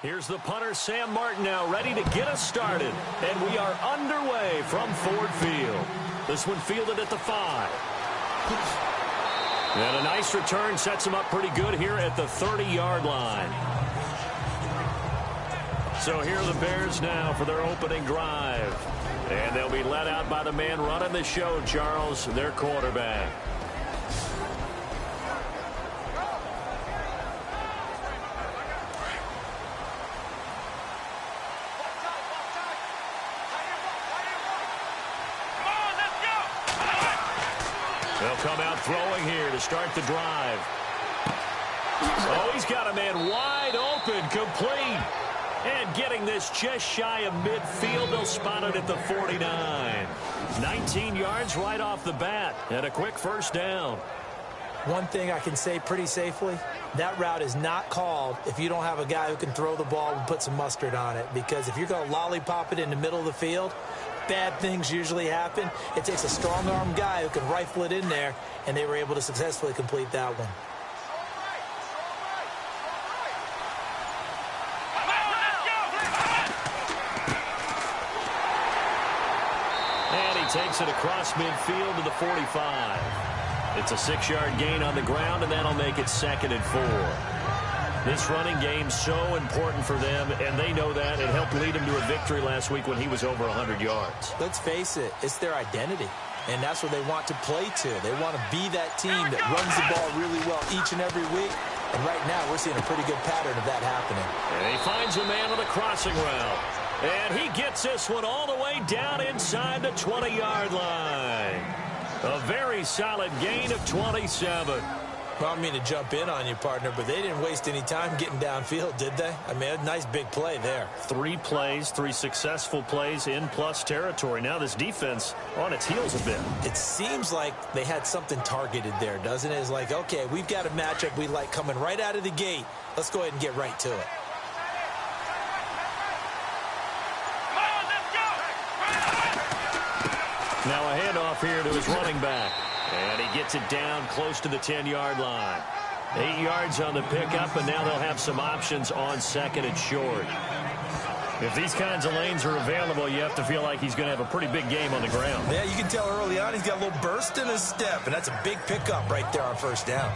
Here's the punter, Sam Martin, now ready to get us started. And we are underway from Ford Field. This one fielded at the 5. And a nice return sets him up pretty good here at the 30-yard line. So here are the Bears now for their opening drive. And they'll be led out by the man running the show, Charles, their quarterback. They'll come out throwing here to start the drive. Oh, he's got a man wide open, complete. And getting this just shy of midfield, they'll spot it at the 49. 19 yards right off the bat, and a quick first down. One thing I can say pretty safely, that route is not called if you don't have a guy who can throw the ball and put some mustard on it. Because if you're going to lollipop it in the middle of the field, bad things usually happen. It takes a strong-arm guy who can rifle it in there, and they were able to successfully complete that one. Takes it across midfield to the 45. It's a 6-yard gain on the ground, and that'll make it 2nd and 4. This running game's so important for them, and they know that. It helped lead them to a victory last week when he was over 100 yards. Let's face it, it's their identity, and that's what they want to play to. They want to be that team that runs the ball really well each and every week, and right now we're seeing a pretty good pattern of that happening. And he finds a man on the crossing route. And he gets this one all the way down inside the 20-yard line. A very solid gain of 27. Well, I don't mean to jump in on you, partner, but they didn't waste any time getting downfield, did they? I mean, a nice big play there. 3 plays, 3 successful plays in plus territory. Now this defense on its heels a bit. It seems like they had something targeted there, doesn't it? It's like, okay, we've got a matchup we like coming right out of the gate. Let's go ahead and get right to it. Now a handoff here to his running back. And he gets it down close to the 10-yard line. 8 yards on the pickup, and now they'll have some options on 2nd and short. If these kinds of lanes are available, you have to feel like he's going to have a pretty big game on the ground. Yeah, you can tell early on he's got a little burst in his step, and that's a big pickup right there on first down.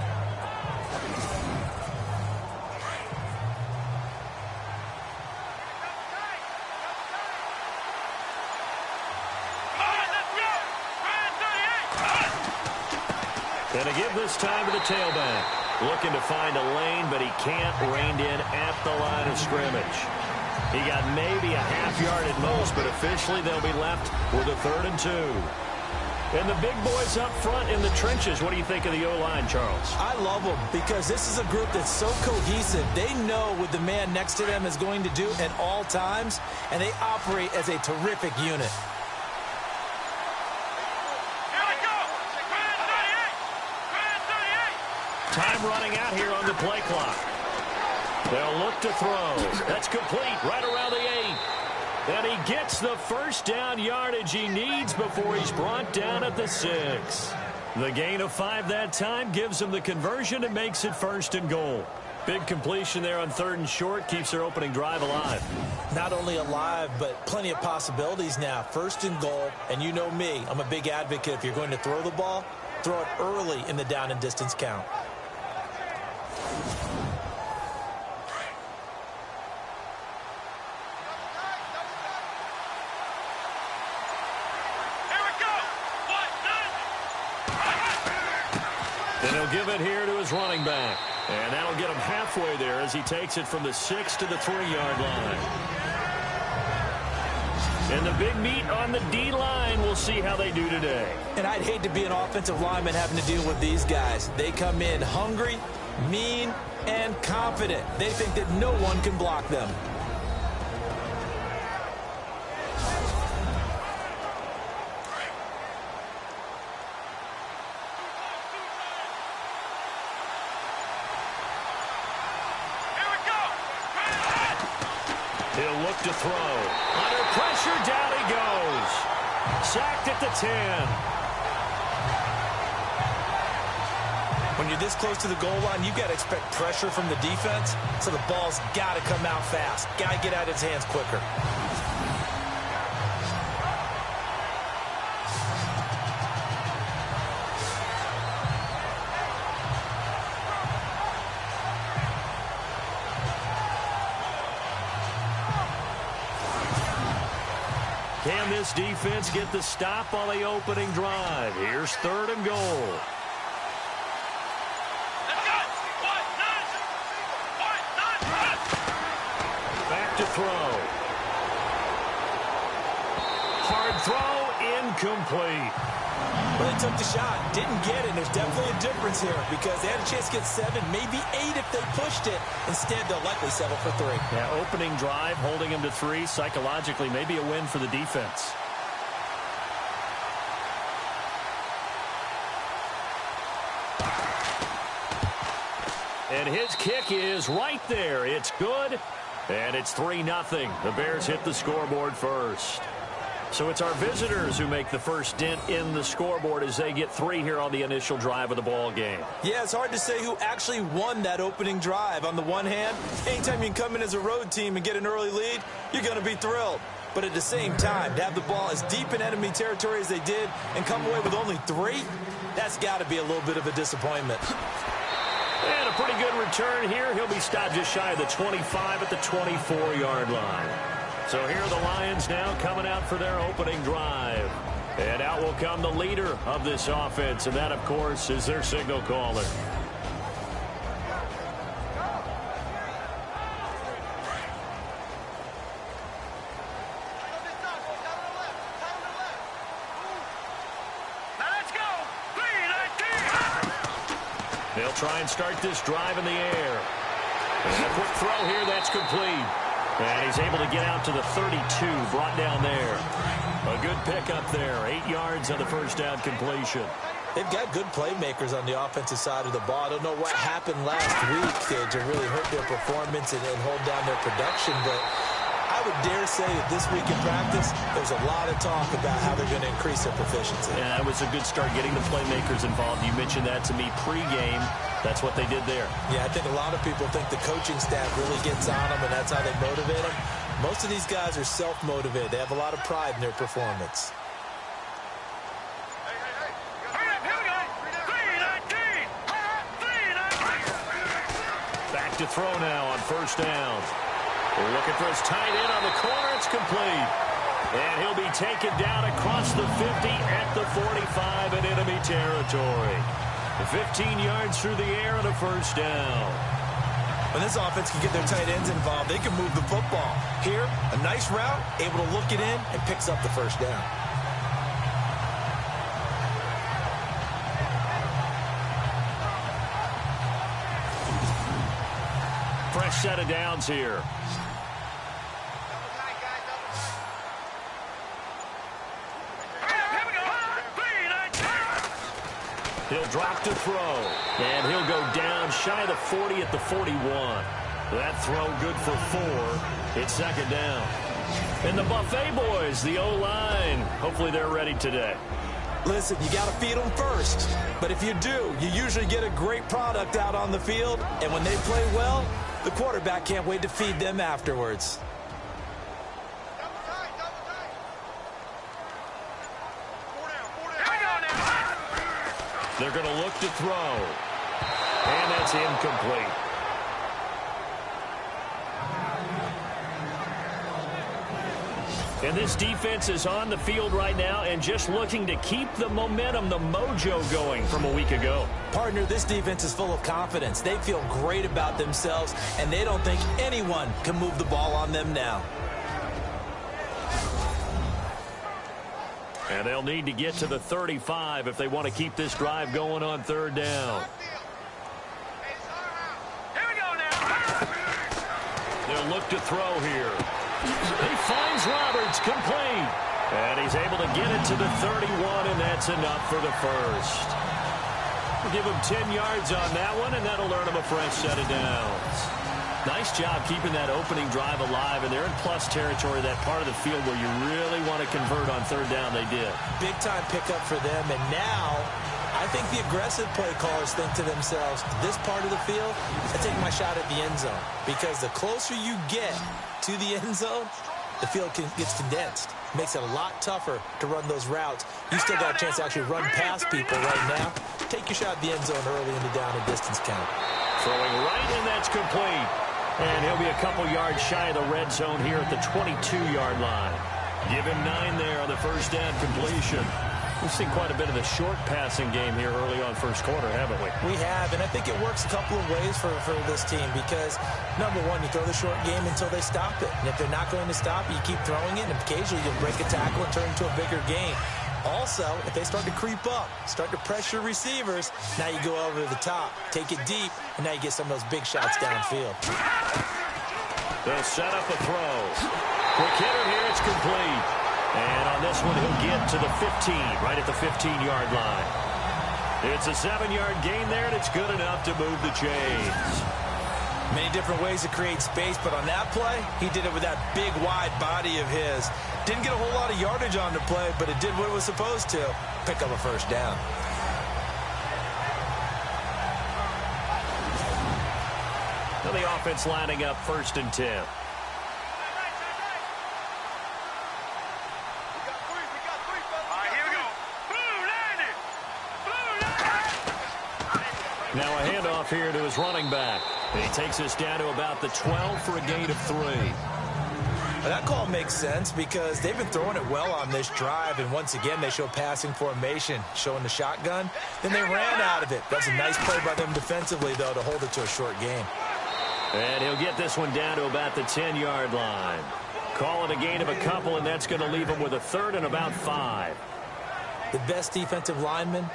And to give this time to the tailback. Looking to find a lane, but he can't rein in at the line of scrimmage. He got maybe a half yard at most, but officially they'll be left with a 3rd and 2. And the big boys up front in the trenches. What do you think of the O-line, Charles? I love them because this is a group that's so cohesive. They know what the man next to them is going to do at all times, and they operate as a terrific unit. Time running out here on the play clock. They'll look to throw. That's complete right around the 8. And he gets the first down yardage he needs before he's brought down at the 6. The gain of 5 that time gives him the conversion and makes it 1st and goal. Big completion there on 3rd and short keeps their opening drive alive. Not only alive, but plenty of possibilities now. 1st and goal, and you know me, I'm a big advocate. If you're going to throw the ball, throw it early in the down and distance count. And he'll give it here to his running back. And that'll get him halfway there as he takes it from the 6 to the 3-yard line. And the big meat on the D-line, we'll see how they do today. And I'd hate to be an offensive lineman having to deal with these guys. They come in hungry, mean, and confident. They think that no one can block them. He'll look to throw. Under pressure, down he goes. Sacked at the 10. When you're this close to the goal line, you've got to expect pressure from the defense, so the ball's got to come out fast. Got to get out of his hands quicker. Can this defense get the stop on the opening drive? Here's 3rd and goal. Back to throw. Hard throw, incomplete. Well, they took the shot, didn't get it. There's definitely a difference here because they had a chance to get 7, maybe 8 if they pushed it. Instead, they'll likely settle for 3. Yeah, opening drive, holding him to 3. Psychologically, maybe a win for the defense. And his kick is right there. It's good, and it's 3-0. The Bears hit the scoreboard first. So it's our visitors who make the first dent in the scoreboard as they get 3 here on the initial drive of the ball game. Yeah, it's hard to say who actually won that opening drive. On the one hand, anytime you can come in as a road team and get an early lead, you're going to be thrilled. But at the same time, to have the ball as deep in enemy territory as they did and come away with only 3, that's got to be a little bit of a disappointment. And a pretty good return here. He'll be stopped just shy of the 25 at the 24-yard line. So here are the Lions now coming out for their opening drive. And out will come the leader of this offense, and that, of course, is their signal caller. They'll try and start this drive in the air. And a quick throw here, that's complete. And he's able to get out to the 32, brought down there. A good pickup there, 8 yards on the first down completion. They've got good playmakers on the offensive side of the ball. I don't know what happened last week to really hurt their performance and hold down their production, but I would dare say that this week in practice, there's a lot of talk about how they're going to increase their proficiency. Yeah, it was a good start getting the playmakers involved. You mentioned that to me pregame. That's what they did there. Yeah, I think a lot of people think the coaching staff really gets on them, and that's how they motivate them. Most of these guys are self-motivated. They have a lot of pride in their performance. Back to throw now on first down. We're looking for his tight end on the corner. It's complete. And he'll be taken down across the 50 at the 45 in enemy territory. 15 yards through the air and a first down. When this offense can get their tight ends involved, they can move the football. Here, a nice route, able to look it in, and picks up the first down. Fresh set of downs here. He'll drop to throw, and he'll go down shy of the 40 at the 41. That throw good for 4. It's second down. And the Buffet boys, the O-line, hopefully they're ready today. Listen, you got to feed them first. But if you do, you usually get a great product out on the field. And when they play well, the quarterback can't wait to feed them afterwards. They're going to look to throw. And that's incomplete. And this defense is on the field right now and just looking to keep the momentum, the mojo going from a week ago. Partner, this defense is full of confidence. They feel great about themselves, and they don't think anyone can move the ball on them now. And they'll need to get to the 35 if they want to keep this drive going on third down. Here we go now. They'll look to throw here. He finds Roberts, complete. And he's able to get it to the 31, and that's enough for the first. We'll give him 10 yards on that one, and that'll earn him a fresh set of downs. Nice job keeping that opening drive alive, and they're in plus territory, that part of the field where you really want to convert on third down. They did. Big-time pickup for them, and now I I think the aggressive play callers think to themselves, this part of the field, I take my shot at the end zone. Because the closer you get to the end zone, the field gets condensed. Makes it a lot tougher to run those routes. You still got a chance to actually run past people right now. Take your shot at the end zone early in the down and distance count. Throwing right, and that's complete. And he'll be a couple yards shy of the red zone here at the 22-yard line. Give him 9 there on the first down completion. We've seen quite a bit of the short passing game here early on first quarter, haven't we? We have, and I think it works a couple of ways for this team because, number one, you throw the short game until they stop it. And if they're not going to stop it, you keep throwing it, and occasionally you'll break a tackle and turn it into a bigger game. Also, if they start to creep up, start to pressure receivers, now you go over to the top, take it deep, and now you get some of those big shots downfield. They'll set up a throw. Quick hitter here, it's complete. And on this one, he'll get to the 15, right at the 15-yard line. It's a 7-yard gain there, and it's good enough to move the chains. Many different ways to create space, but on that play, he did it with that big, wide body of his. Didn't get a whole lot of yardage on the play, but it did what it was supposed to. Pick up a first down. Now the offense lining up 1st and 10. Now a handoff here to his running back. And he takes us down to about the 12 for a gain of 3. Well, that call makes sense because they've been throwing it well on this drive, and once again they show passing formation, showing the shotgun. Then they ran out of it. That's a nice play by them defensively, though, to hold it to a short game. And he'll get this one down to about the 10-yard line. Call it a gain of a couple, and that's going to leave him with a 3rd and about 5. The best defensive linemen,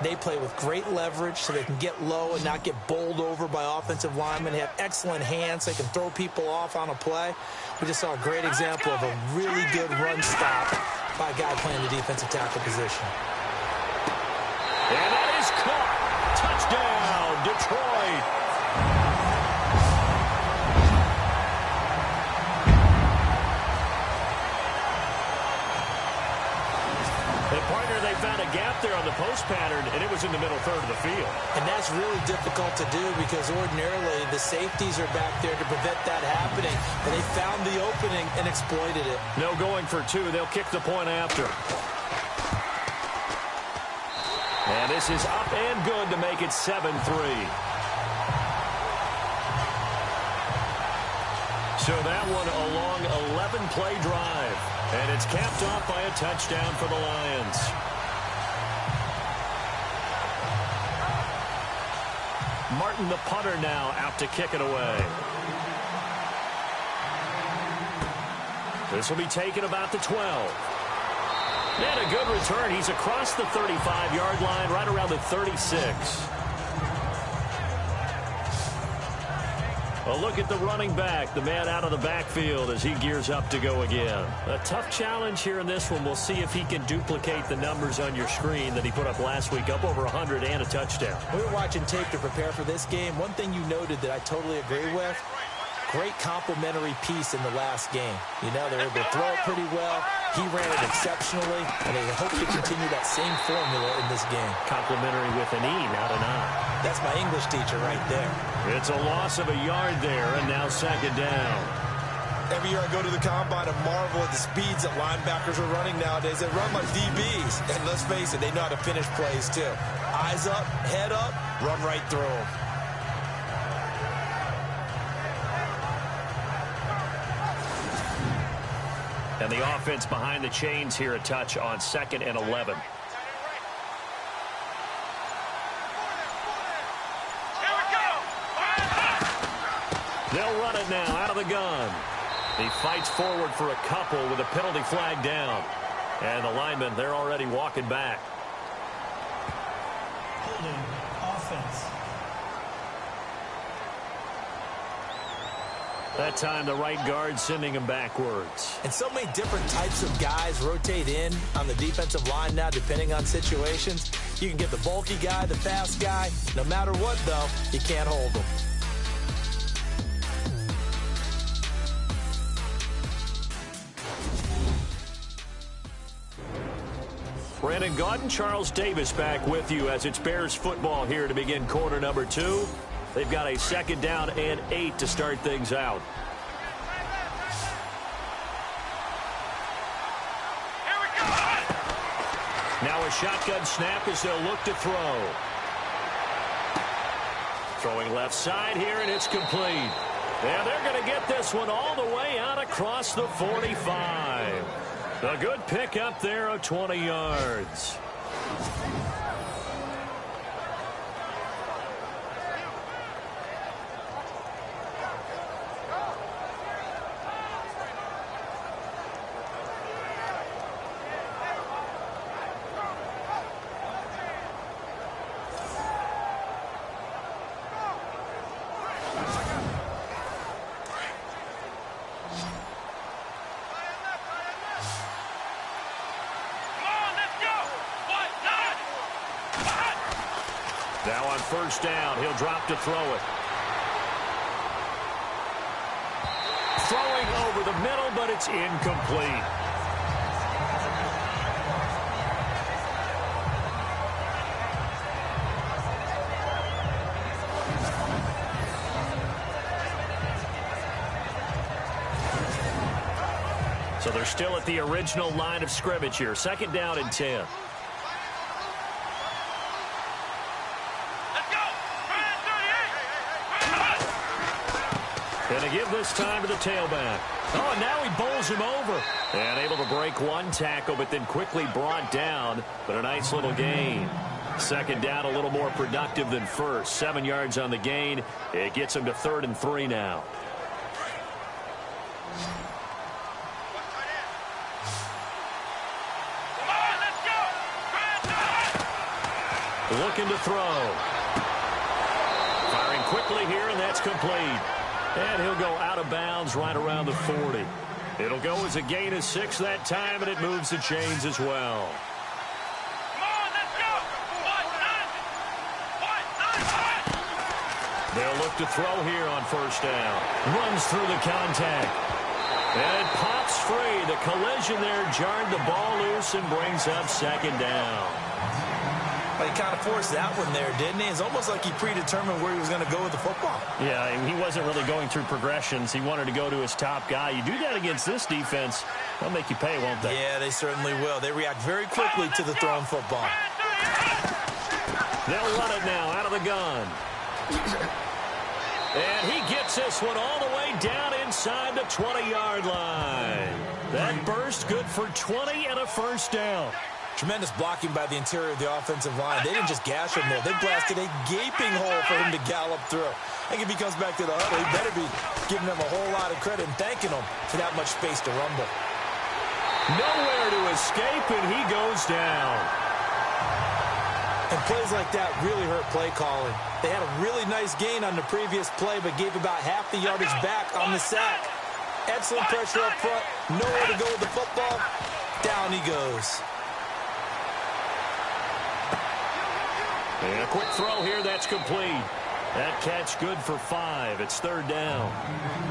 they play with great leverage so they can get low and not get bowled over by offensive linemen. They have excellent hands. They can throw people off on a play. We just saw a great example of a really good run stop by a guy playing the defensive tackle position. And that is caught. Touchdown, Detroit. And partner, they found a gap there on the post pattern, and it was in the middle third of the field. And that's really difficult to do because ordinarily the safeties are back there to prevent that happening. And they found the opening and exploited it. No going for 2. They'll kick the point after. And this is up and good to make it 7-3. So that one a long 11-play drive. And it's capped off by a touchdown for the Lions. Martin, the punter, now out to kick it away. This will be taken about the 12. And a good return. He's across the 35-yard line, right around the 36. A look at the running back, the man out of the backfield as he gears up to go again. A tough challenge here in this one. We'll see if he can duplicate the numbers on your screen that he put up last week, up over 100 and a touchdown. We were watching tape to prepare for this game. One thing you noted that I totally agree with, great complimentary piece in the last game. You know, they were able to throw it pretty well. He ran it exceptionally, and they hope to continue that same formula in this game. Complimentary with an E, not an I. That's my English teacher right there. It's a loss of a yard there, and now 2nd down. Every year I go to the combine and marvel at the speeds that linebackers are running nowadays. They run like DBs, and let's face it, they know how to finish plays too. Eyes up, head up, run right through them. And the offense behind the chains here a touch on 2nd and 11. They'll run it now out of the gun. He fights forward for a couple with a penalty flag down. And the linemen, they're already walking back. Holding offense. That time the right guard sending him backwards. And so many different types of guys rotate in on the defensive line now depending on situations. You can get the bulky guy, the fast guy. No matter what, though, you can't hold them. Brandon Gaudin, Charles Davis back with you as it's Bears football here to begin quarter number 2. They've got a 2nd down and 8 to start things out. Here we go. Now a shotgun snap as they'll look to throw. Throwing left side here, and it's complete. And they're going to get this one all the way out across the 45. A good pickup there of 20 yards. Now on 1st down, he'll drop to throw it. Throwing over the middle, but it's incomplete. So they're still at the original line of scrimmage here. 2nd down and 10. And they give this time to the tailback. Oh, and now he bowls him over. And able to break one tackle, but then quickly brought down. But a nice little gain. 2nd down, a little more productive than first. 7 yards on the gain. It gets him to 3rd and 3 now. Looking to throw. Firing quickly here, and that's complete. And he'll go out of bounds right around the 40. It'll go as a gain of 6 that time, and it moves the chains as well. Come on, let's go. They'll look to throw here on 1st down. Runs through the contact. And it pops free. The collision there jarred the ball loose and brings up 2nd down. Well, he kind of forced that one there, didn't he? It's almost like he predetermined where he was going to go with the football. Yeah, he wasn't really going through progressions. He wanted to go to his top guy. You do that against this defense, they'll make you pay, won't they? Yeah, they certainly will. They react very quickly to the thrown football. They'll run it now out of the gun. And he gets this one all the way down inside the 20-yard line. That burst good for 20 and a 1st down. Tremendous blocking by the interior of the offensive line. They didn't just gash him there. They blasted a gaping hole for him to gallop through. I think if he comes back to the huddle, he better be giving them a whole lot of credit and thanking them for that much space to rumble. Nowhere to escape, and he goes down. And plays like that really hurt play calling. They had a really nice gain on the previous play, but gave about half the yardage back on the sack. Excellent pressure up front. Nowhere to go with the football. Down he goes. And a quick throw here, that's complete. That catch good for 5. It's 3rd down.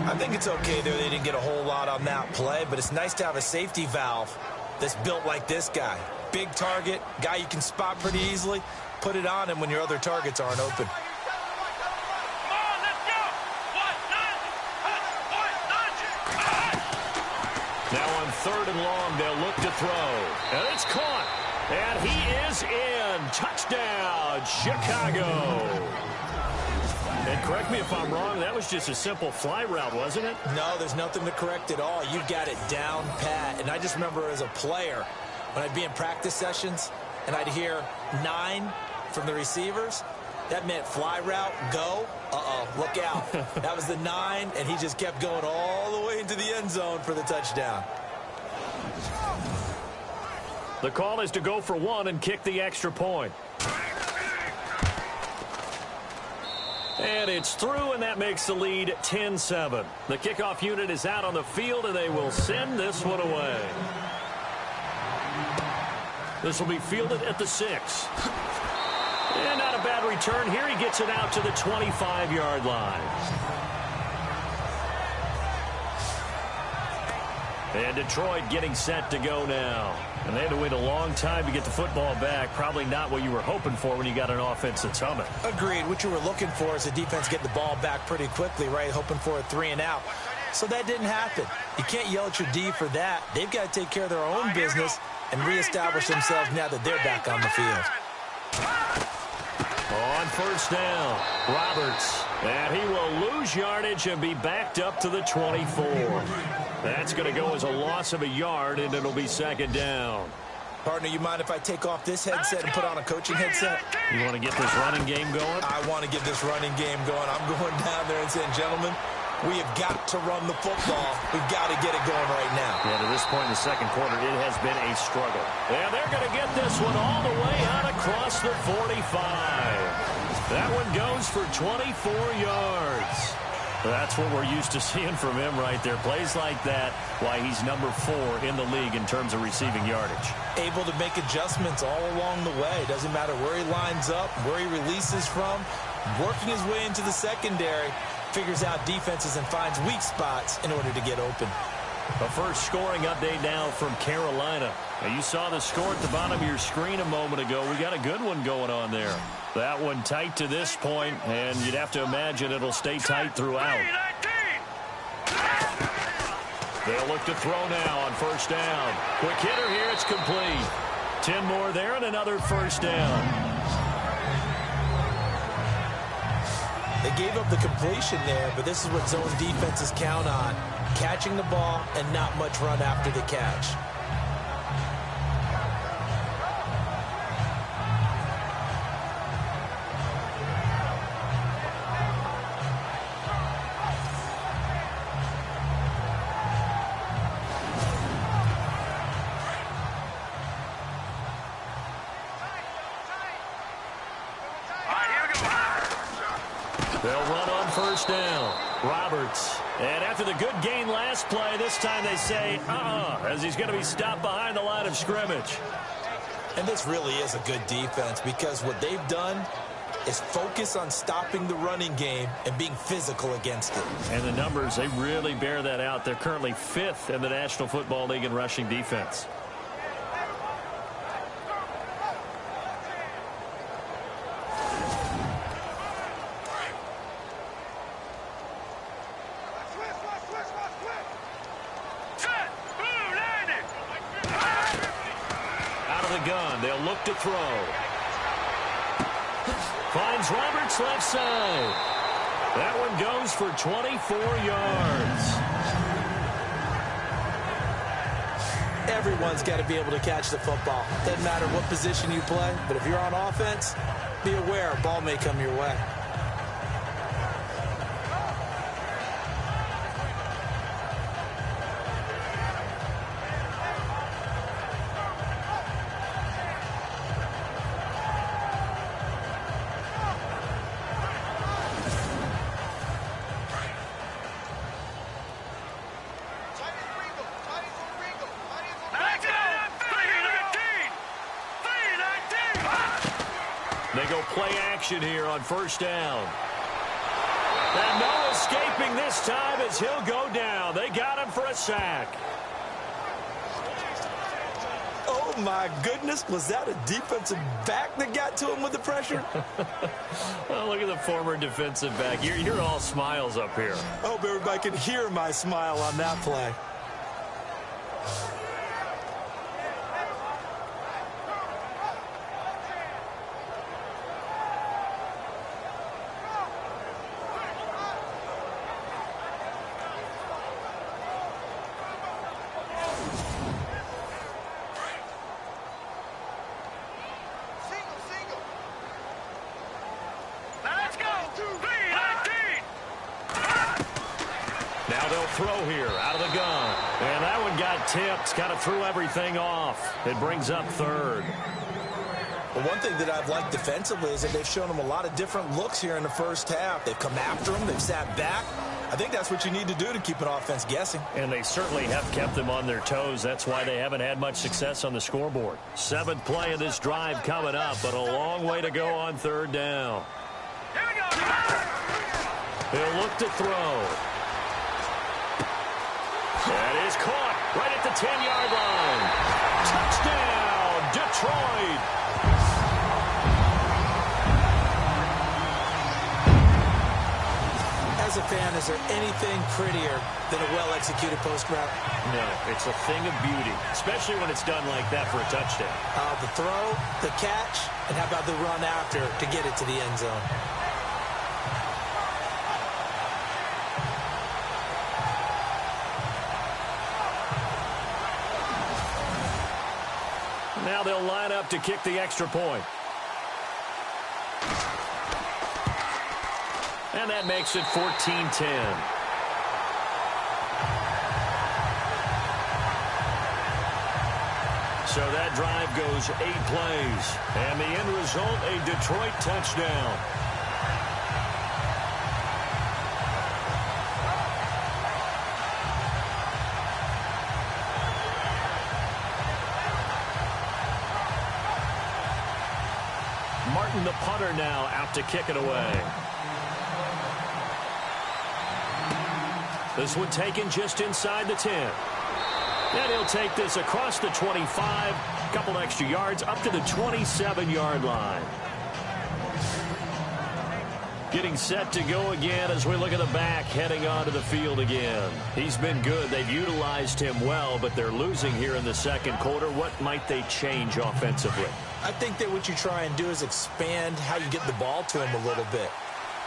I think it's okay there. They didn't get a whole lot on that play, but it's nice to have a safety valve that's built like this guy. Big target, guy you can spot pretty easily. Put it on him when your other targets aren't open. Now on 3rd and long, they'll look to throw. And it's caught. And he is in. Touchdown, Chicago. And correct me if I'm wrong, that was just a simple fly route, wasn't it? No, there's nothing to correct at all. You got it down pat. And I just remember as a player, when I'd be in practice sessions and I'd hear 9 from the receivers, that meant fly route, go. Uh-oh, look out. That was the 9, and he just kept going all the way into the end zone for the touchdown. The call is to go for 1 and kick the extra point. And it's through, and that makes the lead 10-7. The kickoff unit is out on the field, and they will send this one away. This will be fielded at the 6. And not a bad return here. He gets it out to the 25-yard line. And Detroit getting set to go now. And they had to wait a long time to get the football back. Probably not what you were hoping for when you got an offense that's humming. Agreed. What you were looking for is the defense getting the ball back pretty quickly, right? Hoping for a 3-and-out. So that didn't happen. You can't yell at your D for that. They've got to take care of their own business and reestablish themselves now that they're back on the field. On first down, Roberts. And he will lose yardage and be backed up to the 24. That's going to go as a loss of a yard, and it'll be second down. Partner, you mind if I take off this headset and put on a coaching headset? You want to get this running game going? I want to get this running game going. I'm going down there and saying, gentlemen, we have got to run the football. We've got to get it going right now. Yeah, to this point in the second quarter, it has been a struggle. And they're going to get this one all the way out across the 45. That one goes for 24 yards. That's what we're used to seeing from him right there. Plays like that, why he's number 4 in the league in terms of receiving yardage. Able to make adjustments all along the way. Doesn't matter where he lines up, where he releases from. Working his way into the secondary, figures out defenses and finds weak spots in order to get open. A first scoring update now from Carolina. Now you saw the score at the bottom of your screen a moment ago. We got a good one going on there. That one tight to this point, and you'd have to imagine it'll stay tight throughout. They'll look to throw now on first down. Quick hitter here, it's complete. 10 more there and another first down. They gave up the completion there, but this is what zone defenses count on. Catching the ball and not much run after the catch. They'll run on first down. Roberts. And after the good gain last play, this time they say, as he's going to be stopped behind the line of scrimmage. And this really is a good defense because what they've done is focus on stopping the running game and being physical against it. And the numbers, they really bear that out. They're currently 5th in the National Football League in rushing defense. They'll look to throw. Finds Roberts left side. That one goes for 24 yards. Everyone's got to be able to catch the football. Doesn't matter what position you play, but if you're on offense, be aware a ball may come your way. They go play action here on first down. And no escaping this time as he'll go down. They got him for a sack. Oh, my goodness. Was that a defensive back that got to him with the pressure? Well, look at the former defensive back. You're all smiles up here. I hope everybody can hear my smile on that play. Now they'll throw here out of the gun. And that one got tipped. Kind of threw everything off. It brings up third. Well, one thing that I've liked defensively is that they've shown them a lot of different looks here in the first half. They've come after them. They've sat back. I think that's what you need to do to keep an offense guessing. And they certainly have kept them on their toes. That's why they haven't had much success on the scoreboard. 7th play of this drive coming up, but a long way to go on third down. Here we go. He'll look to throw. That is caught right 10-yard line. Touchdown, Detroit. As a fan, is there anything prettier than a well-executed post route? No, it's a thing of beauty, especially when it's done like that for a touchdown. The throw, the catch, and how about the run after to get it to the end zone? Now they'll line up to kick the extra point. And that makes it 14-10. So that drive goes 8 plays. And the end result, a Detroit touchdown. Martin, the punter, now out to kick it away. This one taken just inside the 10. And he'll take this across the 25, a couple extra yards, up to the 27-yard line. Getting set to go again as we look at the back, heading onto the field again. He's been good. They've utilized him well, but they're losing here in the second quarter. What might they change offensively? I think that what you try and do is expand how you get the ball to him a little bit.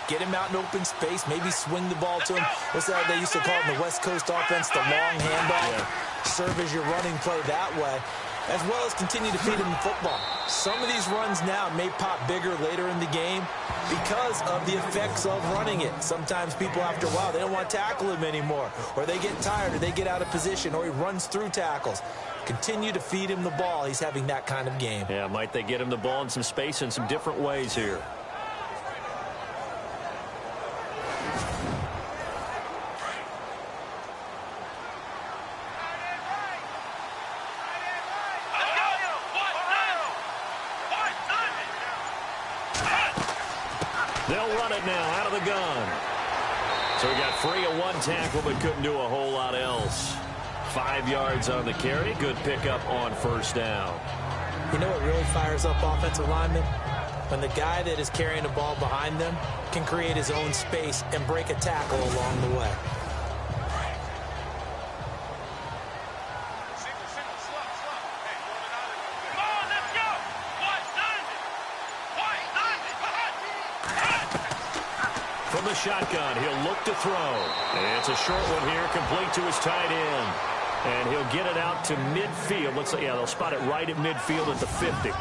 Get him out in open space, maybe swing the ball to him. What's that they used to call it in the West Coast offense, the long handoff? Yeah. Serve as your running play that way, as well as continue to feed him the football. Some of these runs now may pop bigger later in the game because of the effects of running it. Sometimes people, after a while, they don't want to tackle him anymore, or they get tired, or they get out of position, or he runs through tackles. Continue to feed him the ball. He's having that kind of game. Yeah, might they get him the ball in some space in some different ways here. They'll run it now out of the gun. So he got free of one tackle but couldn't do a whole lot else. 5 yards on the carry. Good pickup on first down. You know what really fires up offensive linemen? When the guy that is carrying the ball behind them can create his own space and break a tackle along the way. From the shotgun, he'll look to throw. And it's a short one here, complete to his tight end. And he'll get it out to midfield. Looks like, yeah, they'll spot it right at midfield at the 50.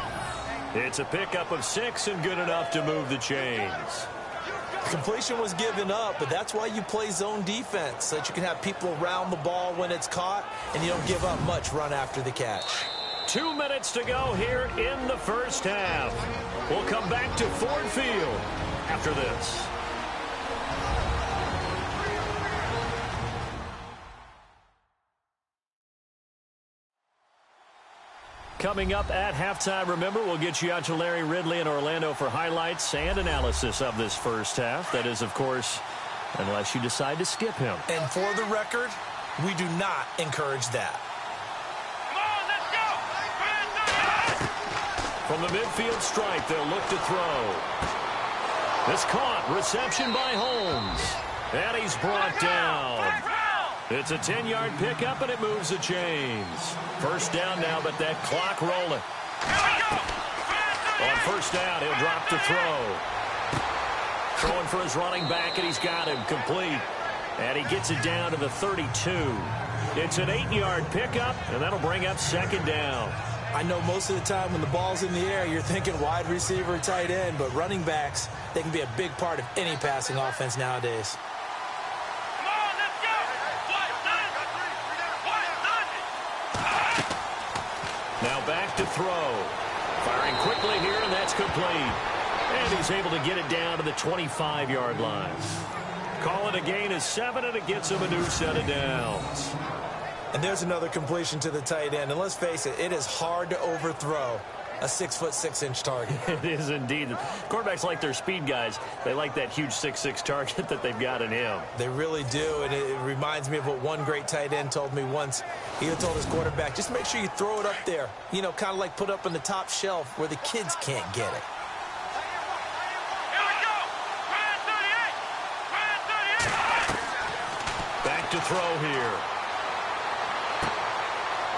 It's a pickup of 6 and good enough to move the chains. Completion was given up, but that's why you play zone defense, so that you can have people around the ball when it's caught, and you don't give up much run after the catch. 2 minutes to go here in the first half. We'll come back to Ford Field after this. Coming up at halftime, remember, we'll get you out to Larry Ridley in Orlando for highlights and analysis of this first half. That is, of course, unless you decide to skip him. And for the record, we do not encourage that. Come on, let's go! From the midfield stripe, they'll look to throw. This caught. Reception by Holmes. And he's brought down. It's a 10-yard pickup, and it moves the chains. First down now, but that clock rolling. On first down, he'll drop to throw. Throwing for his running back, and he's got him complete. And he gets it down to the 32. It's an 8-yard pickup, and that'll bring up second down. I know most of the time when the ball's in the air, you're thinking wide receiver, tight end, but running backs, they can be a big part of any passing offense nowadays. Now back to throw. Firing quickly here, and that's complete. And he's able to get it down to the 25-yard line. Call it a gain of 7, and it gets him a new set of downs. And there's another completion to the tight end. And let's face it, it is hard to overthrow a 6'6" target. It is indeed. Quarterbacks like their speed guys. They like that huge 6'6" target that they've got in him. They really do, and it reminds me of what one great tight end told me once. He told his quarterback, just make sure you throw it up there, you know, kind of like put up on the top shelf where the kids can't get it. Here we go. Red 38. Back to throw here.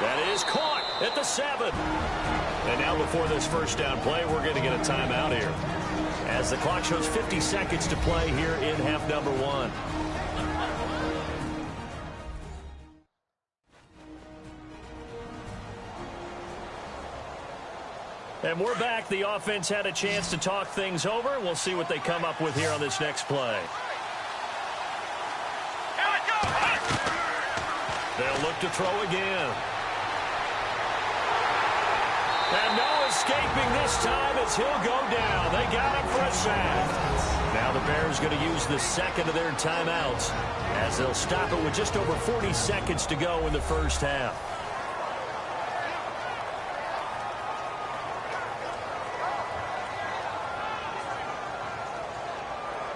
That is caught at the 7. And now before this first down play, we're going to get a timeout here, as the clock shows 50 seconds to play here in half number 1. And we're back. The offense had a chance to talk things over. We'll see what they come up with here on this next play. Here we go. They'll look to throw again. And no escaping this time as he'll go down. They got him for a sack. Now the Bears going to use the second of their timeouts as they'll stop it with just over 40 seconds to go in the first half.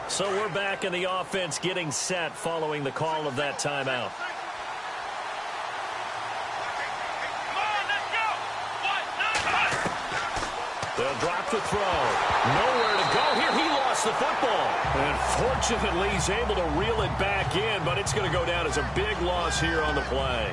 So we're back in the offense getting set following the call of that timeout. They'll drop the throw. Nowhere to go here. He lost the football. And fortunately, he's able to reel it back in, but it's going to go down as a big loss here on the play.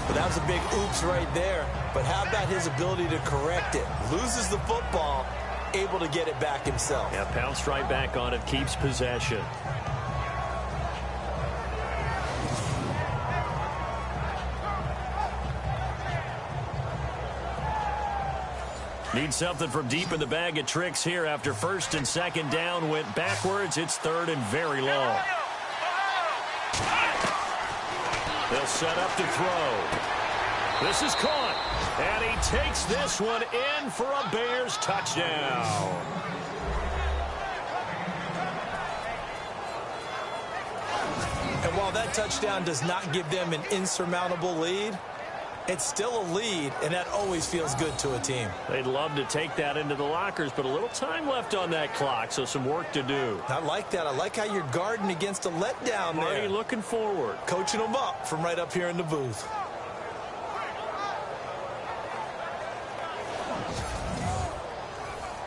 But that was a big oops right there. But how about his ability to correct it? Loses the football, able to get it back himself. Yeah, pounced right back on it, keeps possession. Need something from deep in the bag of tricks here after first and second down went backwards. It's third and very long. They'll set up to throw. This is caught. And he takes this one in for a Bears touchdown. And while that touchdown does not give them an insurmountable lead, it's still a lead, and that always feels good to a team. They'd love to take that into the lockers, but a little time left on that clock, so some work to do. I like that. I like how you're guarding against a letdown there. Marty looking forward. Coaching them up from right up here in the booth.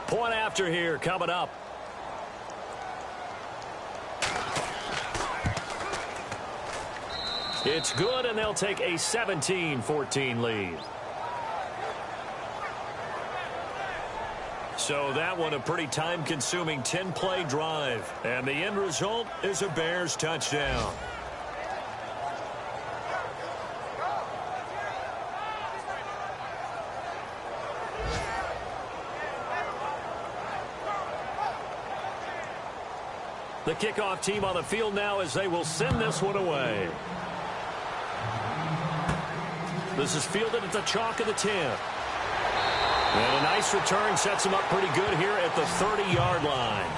Point after here coming up. It's good, and they'll take a 17-14 lead. So that one a pretty time-consuming 10-play drive. And the end result is a Bears touchdown. The kickoff team on the field now as they will send this one away. This is fielded at the chalk of the 10. And a nice return sets him up pretty good here at the 30-yard line.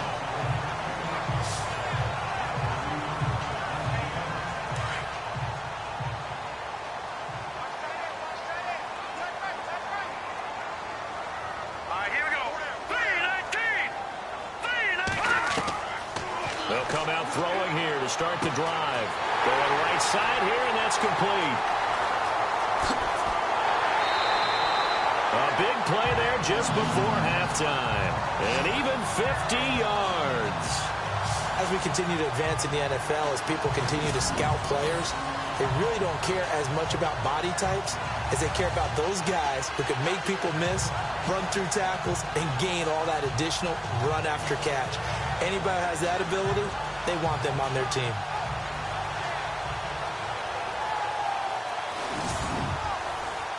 All right, here we go. 3-19. They'll come out throwing here to start the drive. Going right side here, and that's complete. A big play there just before halftime. And even 50 yards. As we continue to advance in the NFL, as people continue to scout players, they really don't care as much about body types as they care about those guys who can make people miss, run through tackles, and gain all that additional run after catch. Anybody who has that ability, they want them on their team.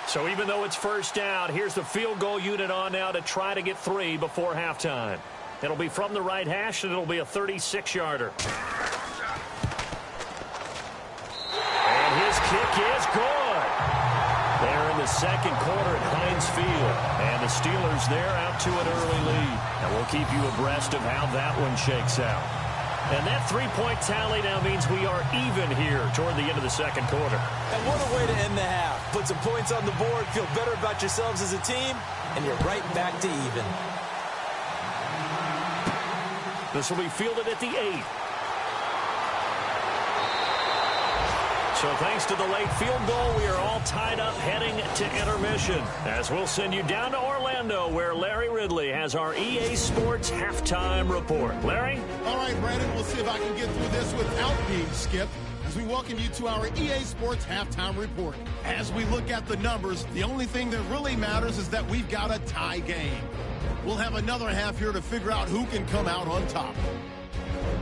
So even though it's first down, here's the field goal unit on now to try to get 3 before halftime. It'll be from the right hash, and it'll be a 36-yarder. And his kick is good. They're in the second quarter at Heinz Field. And the Steelers there out to an early lead. And we'll keep you abreast of how that one shakes out. And that three-point tally now means we are even here toward the end of the second quarter. And what a way to end the half. Put some points on the board, feel better about yourselves as a team, and you're right back to even. This will be fielded at the 8. So thanks to the late field goal, we are all tied up heading to intermission. As we'll send you down to Orlando, where Larry Ridley has our EA Sports halftime report. Larry? All right, Brandon, we'll see if I can get through this without being skipped as we welcome you to our EA Sports halftime report. As we look at the numbers, the only thing that really matters is that we've got a tie game. We'll have another half here to figure out who can come out on top.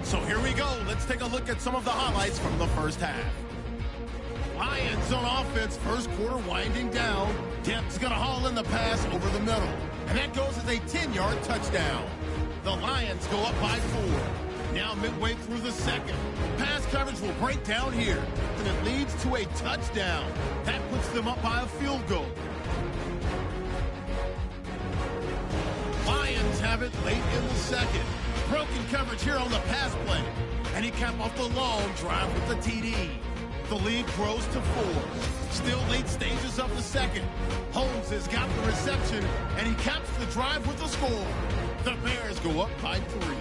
So here we go. Let's take a look at some of the highlights from the first half. Lions on offense, first quarter winding down. Demp's going to haul in the pass over the middle. And that goes as a 10-yard touchdown. The Lions go up by 4. Now midway through the second. Pass coverage will break down here. And it leads to a touchdown. That puts them up by a field goal. Lions have it late in the second. Broken coverage here on the pass play. And he capped off the long drive with the TD. The lead grows to 4. Still late stages of the second. Holmes has got the reception, and he caps the drive with a score. The Bears go up by 3.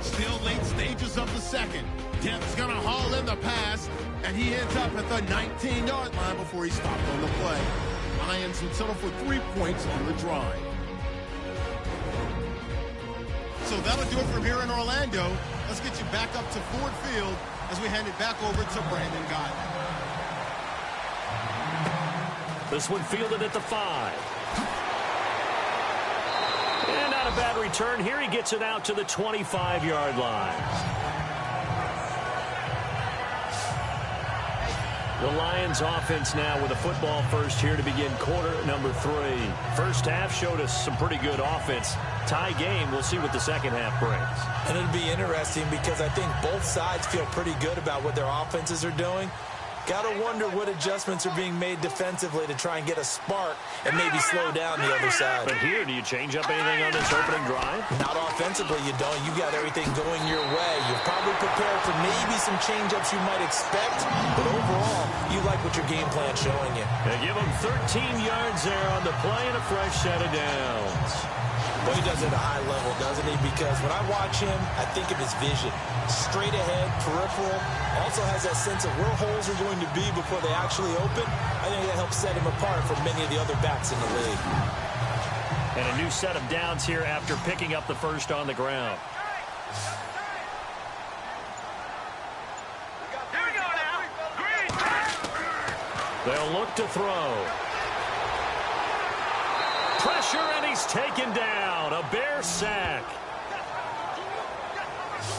Still late stages of the second. Demp's going to haul in the pass, and he ends up at the 19-yard line before he stopped on the play. Lions would settle for 3 points on the drive. So that'll do it from here in Orlando. Let's get you back up to Ford Field as we hand it back over to Brandon Guy. This one fielded at the 5. And not a bad return here. He gets it out to the 25-yard line. The Lions offense now with a football first here to begin quarter number 3. First half showed us some pretty good offense. Tie game, we'll see what the second half brings. And it'll be interesting because I think both sides feel pretty good about what their offenses are doing. Got to wonder what adjustments are being made defensively to try and get a spark and maybe slow down the other side. But here, do you change up anything on this opening drive? Not offensively, you don't. You got everything going your way. You're probably prepared for maybe some change-ups you might expect, but overall, you like what your game plan's showing you. They give him 13 yards there on the play and a fresh set of downs. Well, he does it at a high level, doesn't he? Because when I watch him, I think of his vision. Straight ahead, peripheral. Also has that sense of where holes are going to be before they actually open. I think that helps set him apart from many of the other backs in the league. And a new set of downs here after picking up the first on the ground. Here we go now. Green. They'll look to throw. Pressure, and he's taken down. A Bear sack.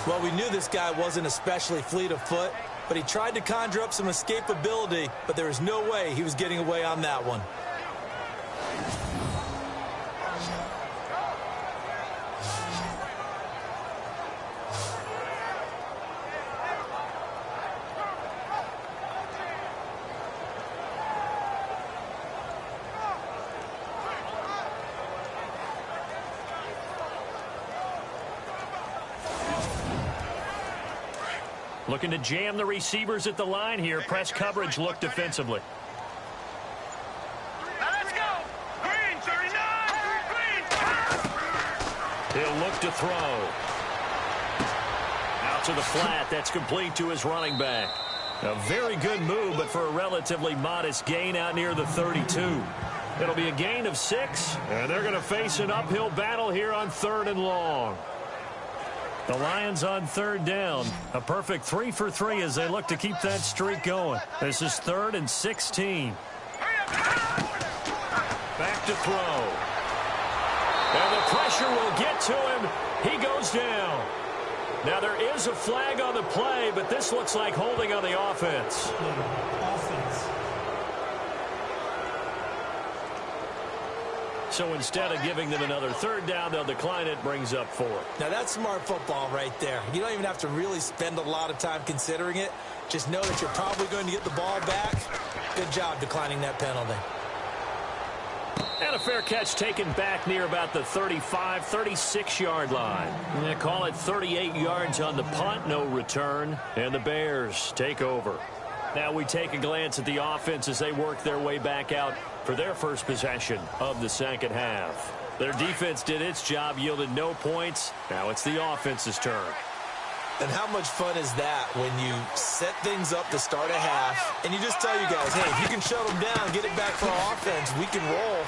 Well, we knew this guy wasn't especially fleet of foot, but he tried to conjure up some escapability, but there was no way he was getting away on that one. Looking to jam the receivers at the line here. Press coverage look defensively. Now let's go. Green, 39. Green. He'll look to throw. Out to the flat. That's complete to his running back. A very good move, but for a relatively modest gain out near the 32. It'll be a gain of 6, and they're going to face an uphill battle here on 3rd and long. The Lions on 3rd down. A perfect 3 for 3 as they look to keep that streak going. This is 3rd and 16. Back to throw. And the pressure will get to him. He goes down. Now there is a flag on the play, but this looks like holding on the offense. So instead of giving them another 3rd down, they'll decline it, brings up 4. Now that's smart football right there. You don't even have to really spend a lot of time considering it. Just know that you're probably going to get the ball back. Good job declining that penalty. And a fair catch taken back near about the 35, 36-yard line. They call it 38 yards on the punt, no return, and the Bears take over. Now we take a glance at the offense as they work their way back out for their first possession of the second half. Their defense did its job, yielded no points. Now it's the offense's turn. And how much fun is that when you set things up to start a half and you just tell you guys, hey, if you can shut them down, get it back for our offense, we can roll.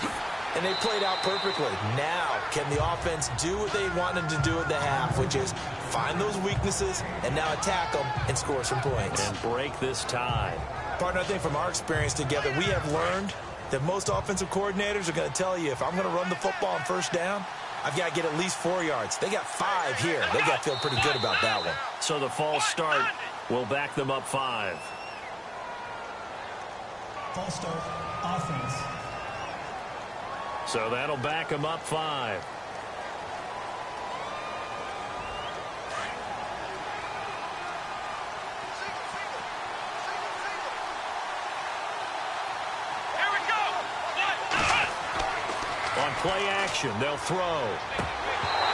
And they played out perfectly. Now, can the offense do what they wanted to do at the half, which is find those weaknesses and now attack them and score some points. And break this tie. Partner, I think from our experience together, we have learned that most offensive coordinators are going to tell you, if I'm going to run the football on first down, I've got to get at least 4 yards. They got 5 here. They got to feel pretty good about that one. So the false start will back them up 5. False start, offense. So that'll back them up 5. Here we go. On play action, they'll throw.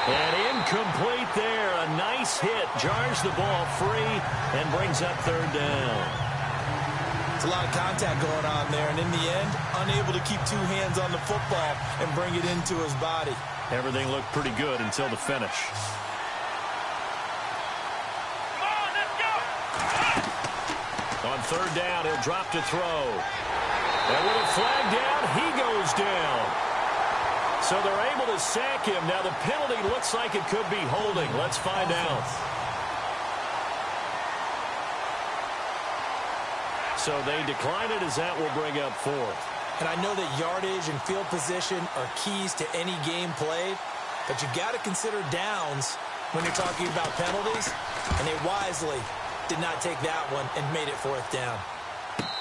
And incomplete there. A nice hit. Jars the ball free and brings up third down. It's a lot of contact going on there, and in the end, unable to keep 2 hands on the football and bring it into his body. Everything looked pretty good until the finish. Come on, let's go. On third down, he'll drop to throw. And with a flag down, he goes down. So they're able to sack him. Now the penalty looks like it could be holding. Let's find out. So they decline it as that will bring up 4th. And I know that yardage and field position are keys to any game played, but you got to consider downs when you're talking about penalties, and they wisely did not take that one and made it 4th down.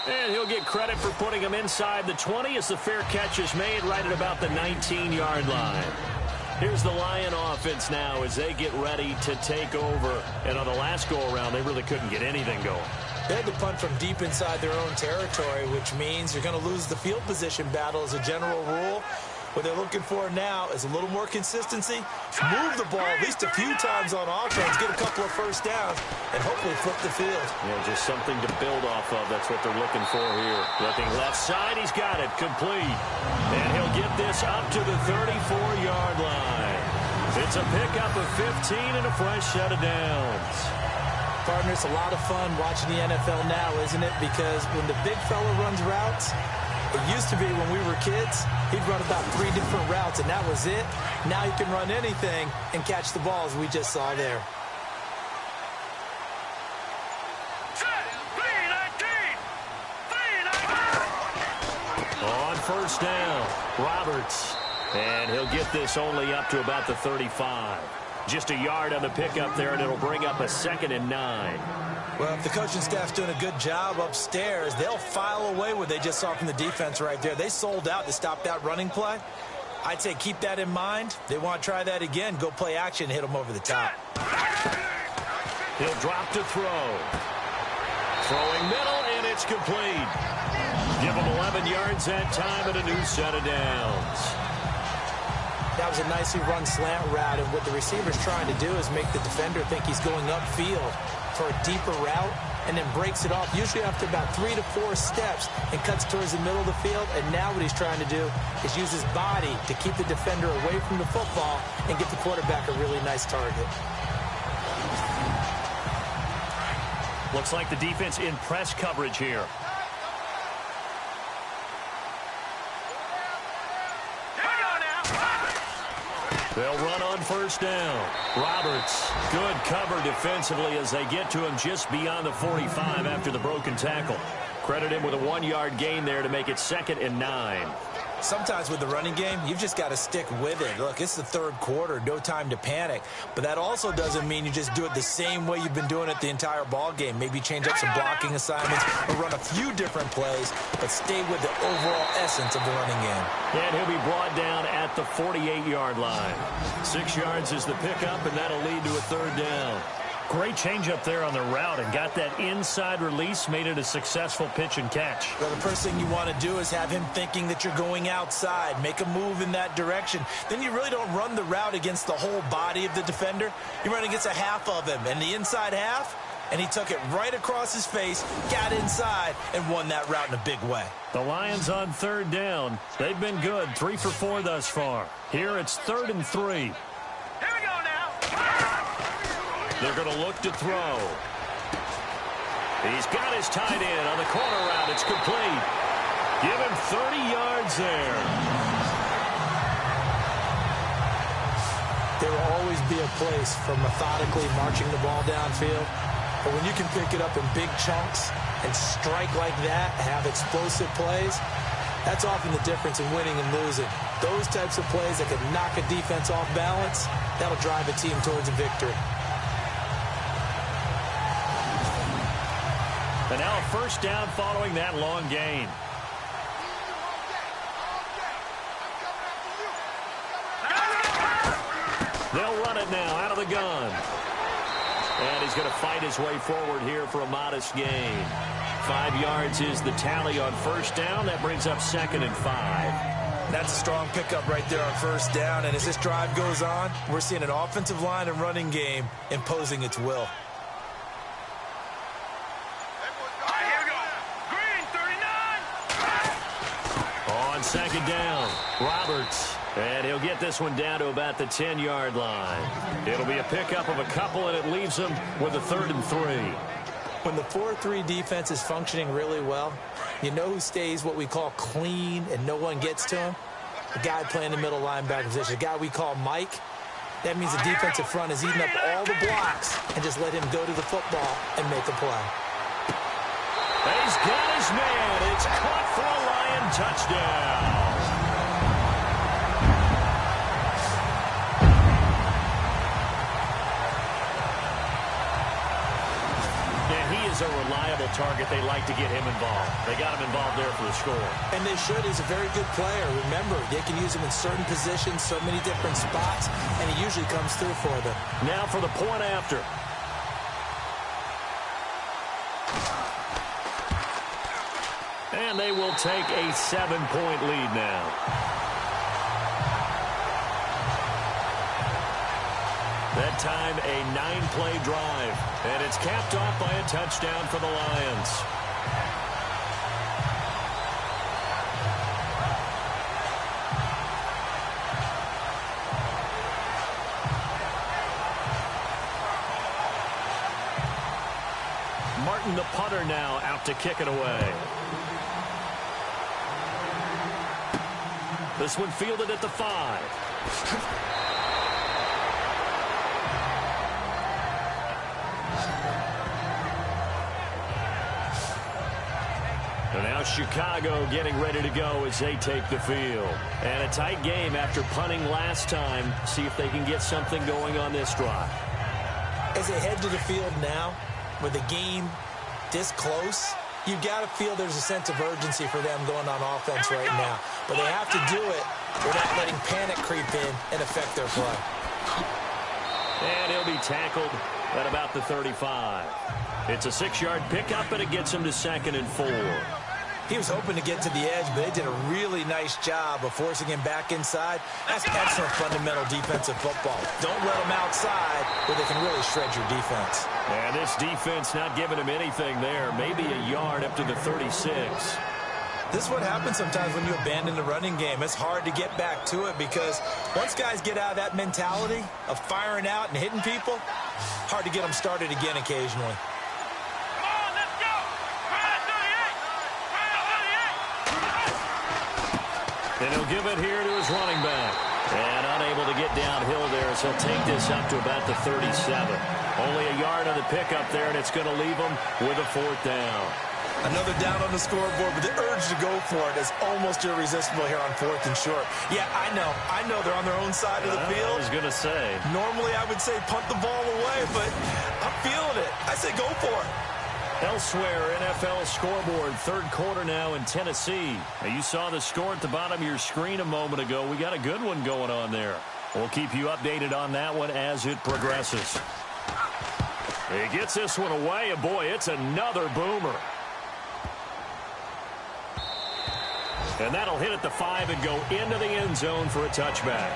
And he'll get credit for putting him inside the 20 as the fair catch is made right at about the 19-yard line. Here's the Lion offense now as they get ready to take over. And on the last go-around, they really couldn't get anything going. They had to punt from deep inside their own territory, which means you're going to lose the field position battle as a general rule. What they're looking for now is a little more consistency, move the ball at least a few times on offense, get a couple of first downs, and hopefully flip the field. Yeah, just something to build off of. That's what they're looking for here. Looking left side, he's got it, complete. And he'll get this up to the 34-yard line. It's a pickup of 15 and a fresh set of downs. Partner, it's a lot of fun watching the NFL now, isn't it? Because when the big fella runs routes, it used to be when we were kids, he'd run about 3 different routes, and that was it. Now he can run anything and catch the balls we just saw there. On first down, Roberts. And he'll get this only up to about the 35. Just a yard on the pickup there, and it'll bring up a 2nd and 9. Well, if the coaching staff's doing a good job upstairs, they'll file away what they just saw from the defense right there. They sold out to stop that running play. I'd say keep that in mind. They want to try that again. Go play action, hit them over the top. He'll drop to throw. Throwing middle, and it's complete. Give him 11 yards that time and a new set of downs. That was a nicely run slant route, and what the receiver's trying to do is make the defender think he's going upfield for a deeper route, and then breaks it off, usually after about 3 to 4 steps, and cuts towards the middle of the field. And now what he's trying to do is use his body to keep the defender away from the football and get the quarterback a really nice target. Looks like the defense in press coverage here. They'll run on first down. Roberts, good cover defensively as they get to him just beyond the 45 after the broken tackle. Credit him with a 1-yard gain there to make it 2nd and 9. Sometimes with the running game, you've just got to stick with it. Look, it's the 3rd quarter, no time to panic. But that also doesn't mean you just do it the same way you've been doing it the entire ball game. Maybe change up some blocking assignments or run a few different plays, but stay with the overall essence of the running game. And he'll be brought down at the 48-yard line. 6 yards is the pickup, and that'll lead to a 3rd down. Great changeup there on the route and got that inside release, made it a successful pitch and catch. Well, the first thing you want to do is have him thinking that you're going outside. Make a move in that direction. Then you really don't run the route against the whole body of the defender. You run against a half of him, and the inside half, and he took it right across his face, got inside, and won that route in a big way. The Lions on third down. They've been good, 3 for 4 thus far. Here it's 3rd and 3. Here we go now. They're going to look to throw. He's got his tight end on the corner route. It's complete. Give him 30 yards there. There will always be a place for methodically marching the ball downfield. But when you can pick it up in big chunks and strike like that, have explosive plays, that's often the difference in winning and losing. Those types of plays that can knock a defense off balance, that'll drive a team towards a victory. And now a first down following that long gain. They'll run it now out of the gun. And he's going to fight his way forward here for a modest gain. 5 yards is the tally on first down. That brings up 2nd and 5. That's a strong pickup right there on first down. And as this drive goes on, we're seeing an offensive line and running game imposing its will. On 2nd down, Roberts. And he'll get this one down to about the 10-yard line. It'll be a pickup of a couple, and it leaves him with a 3rd and 3. When the 4-3 defense is functioning really well, you know who stays what we call clean and no one gets to him? The guy playing the middle linebacker position, the guy we call Mike. That means the defensive front is eating up all the blocks and just let him go to the football and make a play. He's got his man. It's caught for a Lion touchdown. A reliable target. They like to get him involved. They got him involved there for the score. And they should. He's a very good player. Remember, they can use him in certain positions, so many different spots, and he usually comes through for them. Now for the point after. And they will take a 7-point lead now. That time, a 9-play drive. And it's capped off by a touchdown for the Lions. Martin, the punter, now out to kick it away. This one fielded at the 5. And now Chicago getting ready to go as they take the field. And a tight game after punting last time. See if they can get something going on this drive. As they head to the field now, with the game this close, you've got to feel there's a sense of urgency for them going on offense right now. But they have to do it without letting panic creep in and affect their play. And he'll be tackled at about the 35. It's a 6-yard pickup, and it gets him to 2nd and 4. He was hoping to get to the edge, but they did a really nice job of forcing him back inside. That's excellent fundamental defensive football. Don't let him outside where they can really shred your defense. And this defense not giving him anything there. Maybe a yard up to the 36. This is what happens sometimes when you abandon the running game. It's hard to get back to it because once guys get out of that mentality of firing out and hitting people, hard to get them started again occasionally. And he'll give it here to his running back. And unable to get downhill there, so he'll take this up to about the 37. Only a yard on the pickup there, and it's going to leave him with a 4th down. Another down on the scoreboard, but the urge to go for it is almost irresistible here on 4th and short. Yeah, I know they're on their own side of the field. I was going to say. Normally I would say punt the ball away, but I'm feeling it. I say go for it. Elsewhere, NFL scoreboard, 3rd quarter now in Tennessee. Now, you saw the score at the bottom of your screen a moment ago. We got a good one going on there. We'll keep you updated on that one as it progresses. He gets this one away, and boy, it's another boomer. And that'll hit at the 5 and go into the end zone for a touchback.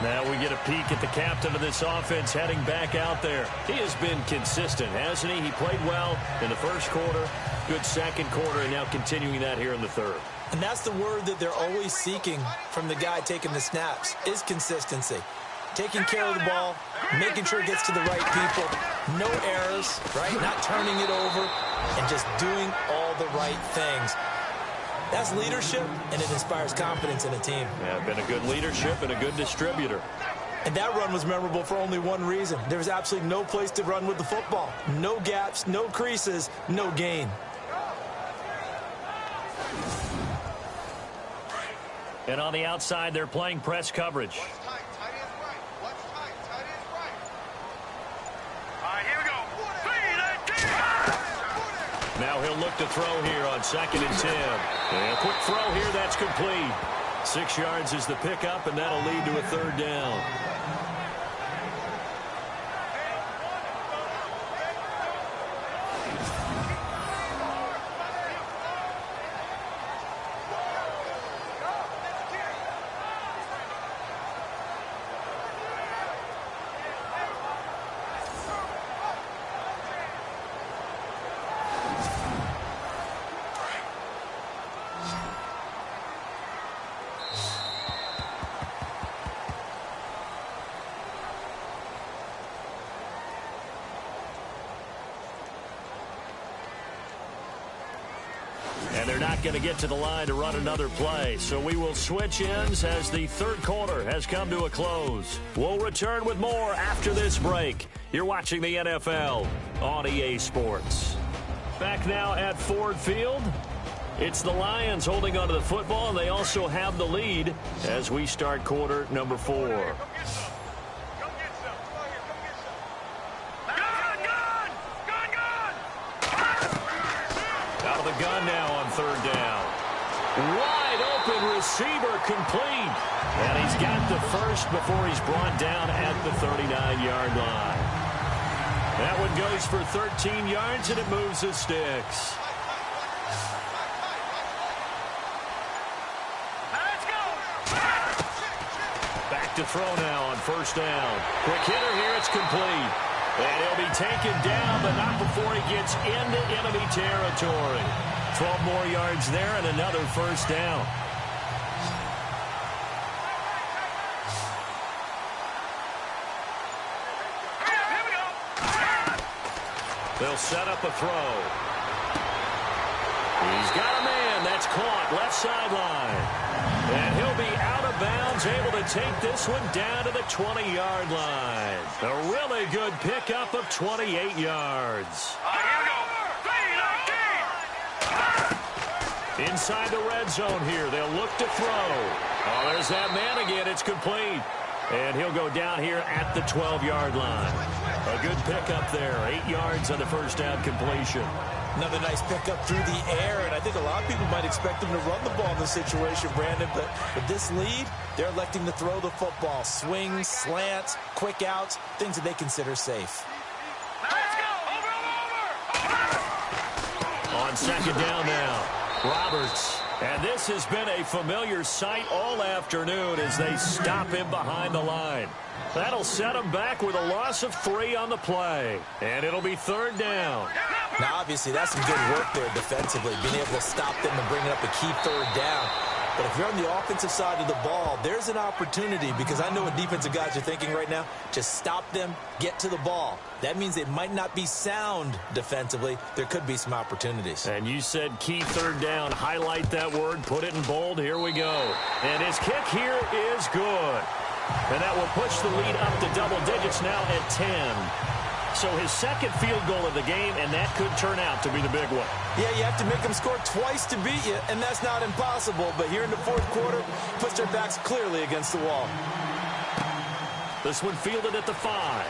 Now we get a peek at the captain of this offense heading back out there. He has been consistent, hasn't he? He played well in the first quarter, good second quarter, and now continuing that here in the third. And that's the word that they're always seeking from the guy taking the snaps, is consistency. Taking care of the ball, making sure it gets to the right people, no errors, right? Not turning it over, and just doing all the right things. That's leadership, and it inspires confidence in a team. Yeah, been a good leadership and a good distributor. And that run was memorable for only one reason. There was absolutely no place to run with the football. No gaps, no creases, no gain. And on the outside, they're playing press coverage. Now he'll look to throw here on 2nd and 10. And a quick throw here, that's complete. 6 yards is the pickup, and that'll lead to a 3rd down. And they're not going to get to the line to run another play. So we will switch ends as the 3rd quarter has come to a close. We'll return with more after this break. You're watching the NFL on EA Sports. Back now at Ford Field. It's the Lions holding onto the football, and they also have the lead as we start quarter number 4. Gun now on 3rd down. Wide open receiver complete. And he's got the first before he's brought down at the 39-yard line. That one goes for 13 yards, and it moves the sticks. Let's go. Back to throw now on 1st down. Quick hitter here, it's complete. And he'll be taken down, but not before he gets into enemy territory. 12 more yards there and another 1st down. Here we go. They'll set up a throw. He's got a man that's caught left sideline. And he'll be out of bounds, able to take this one down to the 20-yard line. A really good pickup of 28 yards. Here we go. Inside the red zone here, they'll look to throw. Oh, there's that man again. It's complete. And he'll go down here at the 12-yard line. A good pickup there. 8 yards on the 1st down completion. Another nice pickup through the air, and I think a lot of people might expect him to run the ball in this situation, Brandon, but with this lead, they're electing to throw the football. Swings, slants, quick outs, things that they consider safe. Let's go. Over. On 2nd down now, Roberts. And this has been a familiar sight all afternoon as they stop him behind the line. That'll set him back with a loss of 3 on the play. And it'll be 3rd down. Now, obviously, that's some good work there defensively, being able to stop them and bring up a key 3rd down. But if you're on the offensive side of the ball, there's an opportunity, because I know what defensive guys are thinking right now. Just stop them, get to the ball. That means it might not be sound defensively. There could be some opportunities. And you said key 3rd down. Highlight that word, put it in bold. Here we go. And his kick here is good. And that will push the lead up to double digits now at 10. So his 2nd field goal of the game, and that could turn out to be the big one. Yeah, you have to make them score twice to beat you, and that's not impossible. But here in the 4th quarter, puts their backs clearly against the wall. This one fielded at the 5.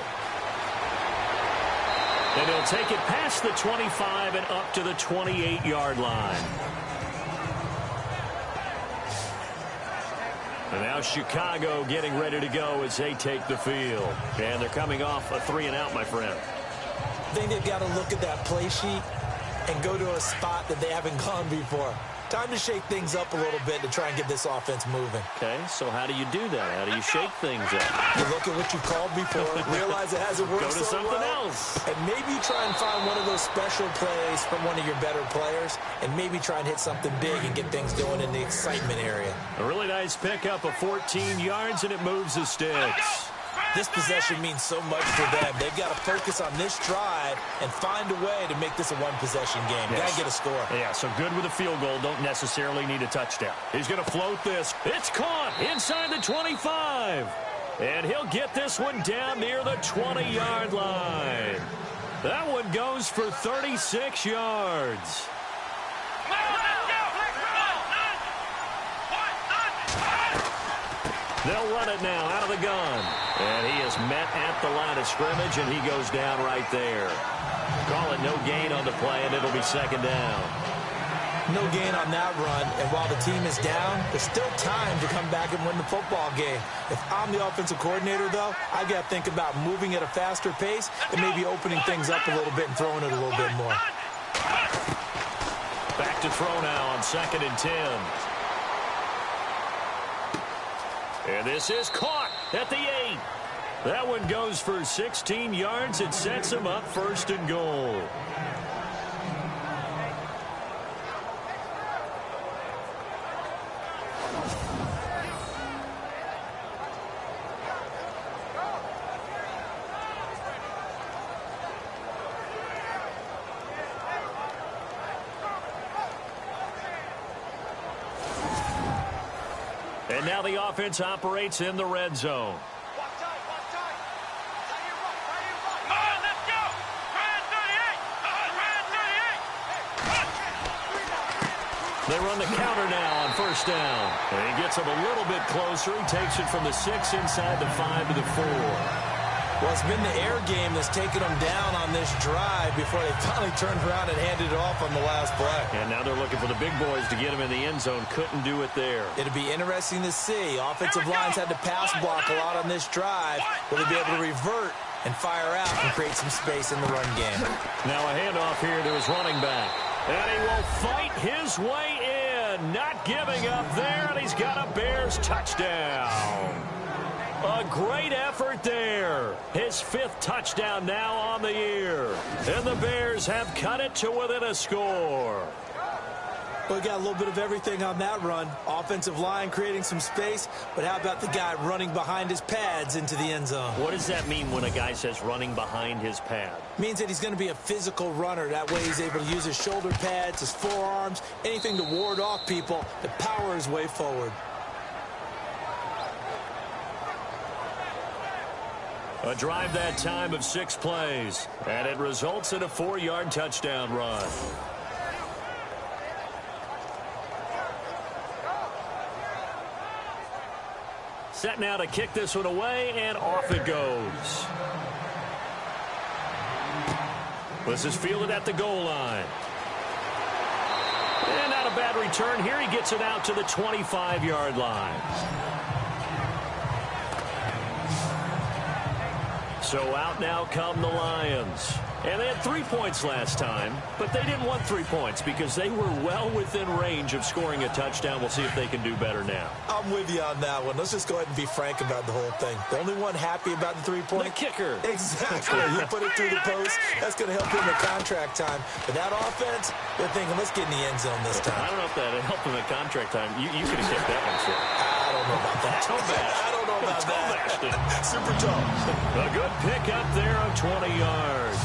And he'll take it past the 25 and up to the 28-yard line. And now Chicago getting ready to go as they take the field. And they're coming off a 3-and-out, my friend. I think they've got to look at that play sheet and go to a spot that they haven't gone before. Time to shake things up a little bit to try and get this offense moving. Okay, so how do you do that? How do you shake things up? You look at what you called before, realize it hasn't worked Go to so something well, else. and maybe try and find one of those special plays from one of your better players, and maybe try and hit something big and get things going in the excitement area. A really nice pickup of 14 yards, and it moves the sticks. This possession means so much for them. They've got to focus on this drive and find a way to make this a one-possession game. Yes. Got to get a score. Yeah, so good with a field goal. Don't necessarily need a touchdown. He's going to float this. It's caught inside the 25. And he'll get this one down near the 20-yard line. That one goes for 36 yards. They'll run it now out of the gun. And he is met at the line of scrimmage, and he goes down right there. Call it no gain on the play, and it'll be second down. No gain on that run, and while the team is down, there's still time to come back and win the football game. If I'm the offensive coordinator, though, I got to think about moving at a faster pace and maybe opening things up a little bit and throwing it a little bit more. Back to throw now on 2nd and 10. And this is caught at the 8. That one goes for 16 yards. It sets him up 1st and goal. And now the offense operates in the red zone. They run the counter now on 1st down. And he gets him a little bit closer. He takes it from the 6 inside the 5 to the 4. Well, it's been the air game that's taken them down on this drive before they finally turned around and handed it off on the last play. And now they're looking for the big boys to get him in the end zone. Couldn't do it there. It'll be interesting to see. Offensive lines had to pass block a lot on this drive. Will they be able to revert and fire out and create some space in the run game? Now a handoff here to his running back. And he will fight his way in. Not giving up there, and he's got a Bears touchdown. A great effort there. His 5th touchdown now on the year. And the Bears have cut it to within a score. Well, we got a little bit of everything on that run. Offensive line creating some space, but how about the guy running behind his pads into the end zone? What does that mean when a guy says running behind his pad? Means that he's going to be a physical runner. That way he's able to use his shoulder pads, his forearms, anything to ward off people to power his way forward. A drive that time of 6 plays, and it results in a 4-yard touchdown run. Set now to kick this one away, and off it goes. This is fielded at the goal line. And not a bad return here. He gets it out to the 25-yard line. So out now come the Lions. And they had 3 points last time, but they didn't want 3 points because they were well within range of scoring a touchdown. We'll see if they can do better now. I'm with you on that one. Let's just go ahead and be frank about the whole thing. The only one happy about the 3-point? The kicker. Exactly. He put it through the post. That's going to help him in contract time. But that offense, they're thinking, let's get in the end zone this time. I don't know if that helped him in contract time. You could have kicked that one, sir. I don't know about that. I don't know about that. Super tall. A good pickup there of 20 yards.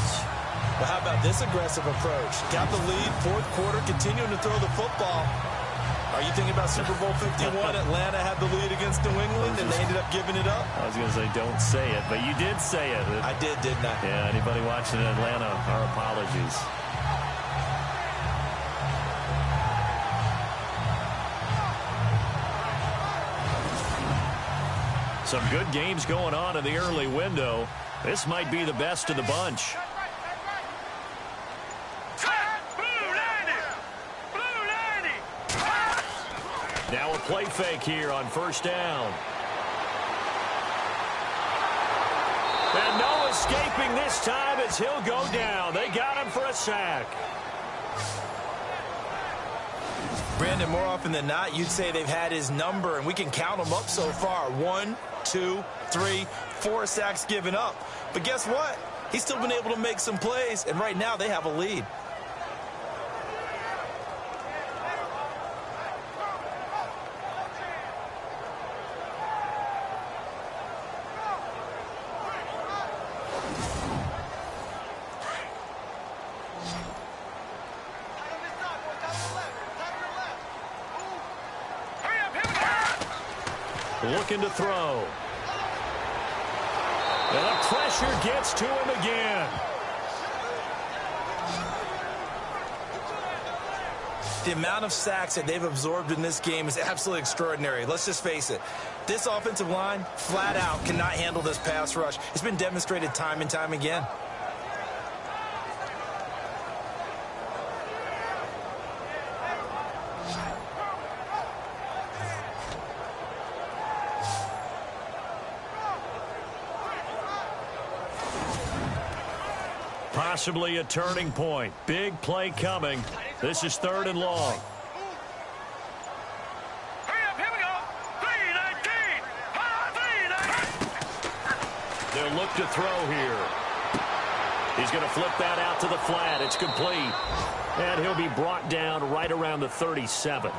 Well, how about this aggressive approach? Got the lead, 4th quarter, continuing to throw the football. Are you thinking about Super Bowl 51? Atlanta had the lead against New England, and they ended up giving it up? I was going to say, don't say it, but you did say it. I did, didn't I? Yeah, anybody watching in Atlanta, our apologies. Some good games going on in the early window. This might be the best of the bunch. Now a play fake here on first down. And no escaping this time as he'll go down. They got him for a sack. Brandon, more often than not, you'd say they've had his number, and we can count them up so far. 1, 2, 3, 4 sacks given up. But guess what? He's still been able to make some plays, and right now they have a lead. Looking to throw. And the pressure gets to him again. The amount of sacks that they've absorbed in this game is absolutely extraordinary. Let's just face it. This offensive line, flat out, cannot handle this pass rush. It's been demonstrated time and time again. Possibly a turning point. Big play coming. This is 3rd and long. Hurry up, here we go. 3-19. 3-19. They'll look to throw here. He's going to flip that out to the flat. It's complete. And he'll be brought down right around the 37.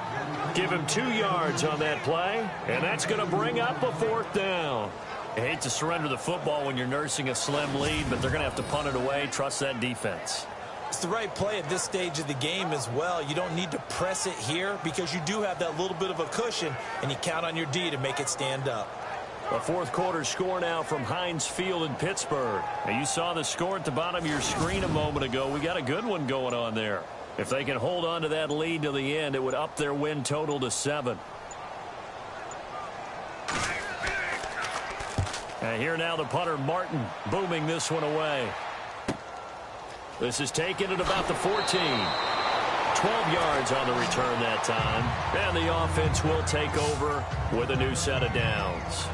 Give him 2 yards on that play, and that's going to bring up a 4th down. You hate to surrender the football when you're nursing a slim lead, but they're going to have to punt it away. Trust that defense. It's the right play at this stage of the game as well. You don't need to press it here because you do have that little bit of a cushion, and you count on your D to make it stand up. A 4th quarter score now from Heinz Field in Pittsburgh. Now, you saw the score at the bottom of your screen a moment ago. We got a good one going on there. If they can hold on to that lead to the end, it would up their win total to 7. And here now the punter, Martin, booming this one away. This is taken at about the 14. 12 yards on the return that time. And the offense will take over with a new set of downs.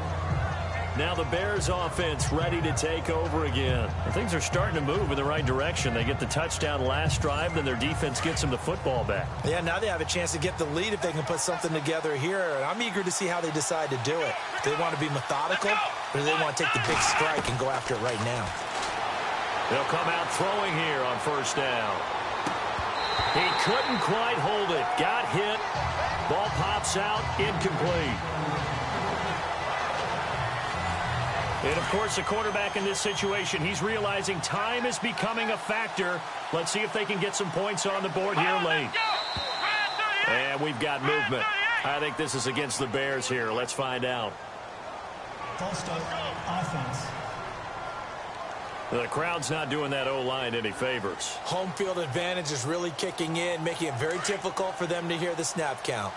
Now the Bears offense ready to take over again. And things are starting to move in the right direction. They get the touchdown last drive, then their defense gets them the football back. Yeah, now they have a chance to get the lead if they can put something together here. And I'm eager to see how they decide to do it. Do they want to be methodical, or do they want to take the big strike and go after it right now? They'll come out throwing here on first down. He couldn't quite hold it. Got hit. Ball pops out. Incomplete. And, of course, the quarterback in this situation, he's realizing time is becoming a factor. Let's see if they can get some points on the board here late. And we've got movement. I think this is against the Bears here. Let's find out. False start, offense. The crowd's not doing that O-line any favors. Home field advantage is really kicking in, making it very difficult for them to hear the snap count.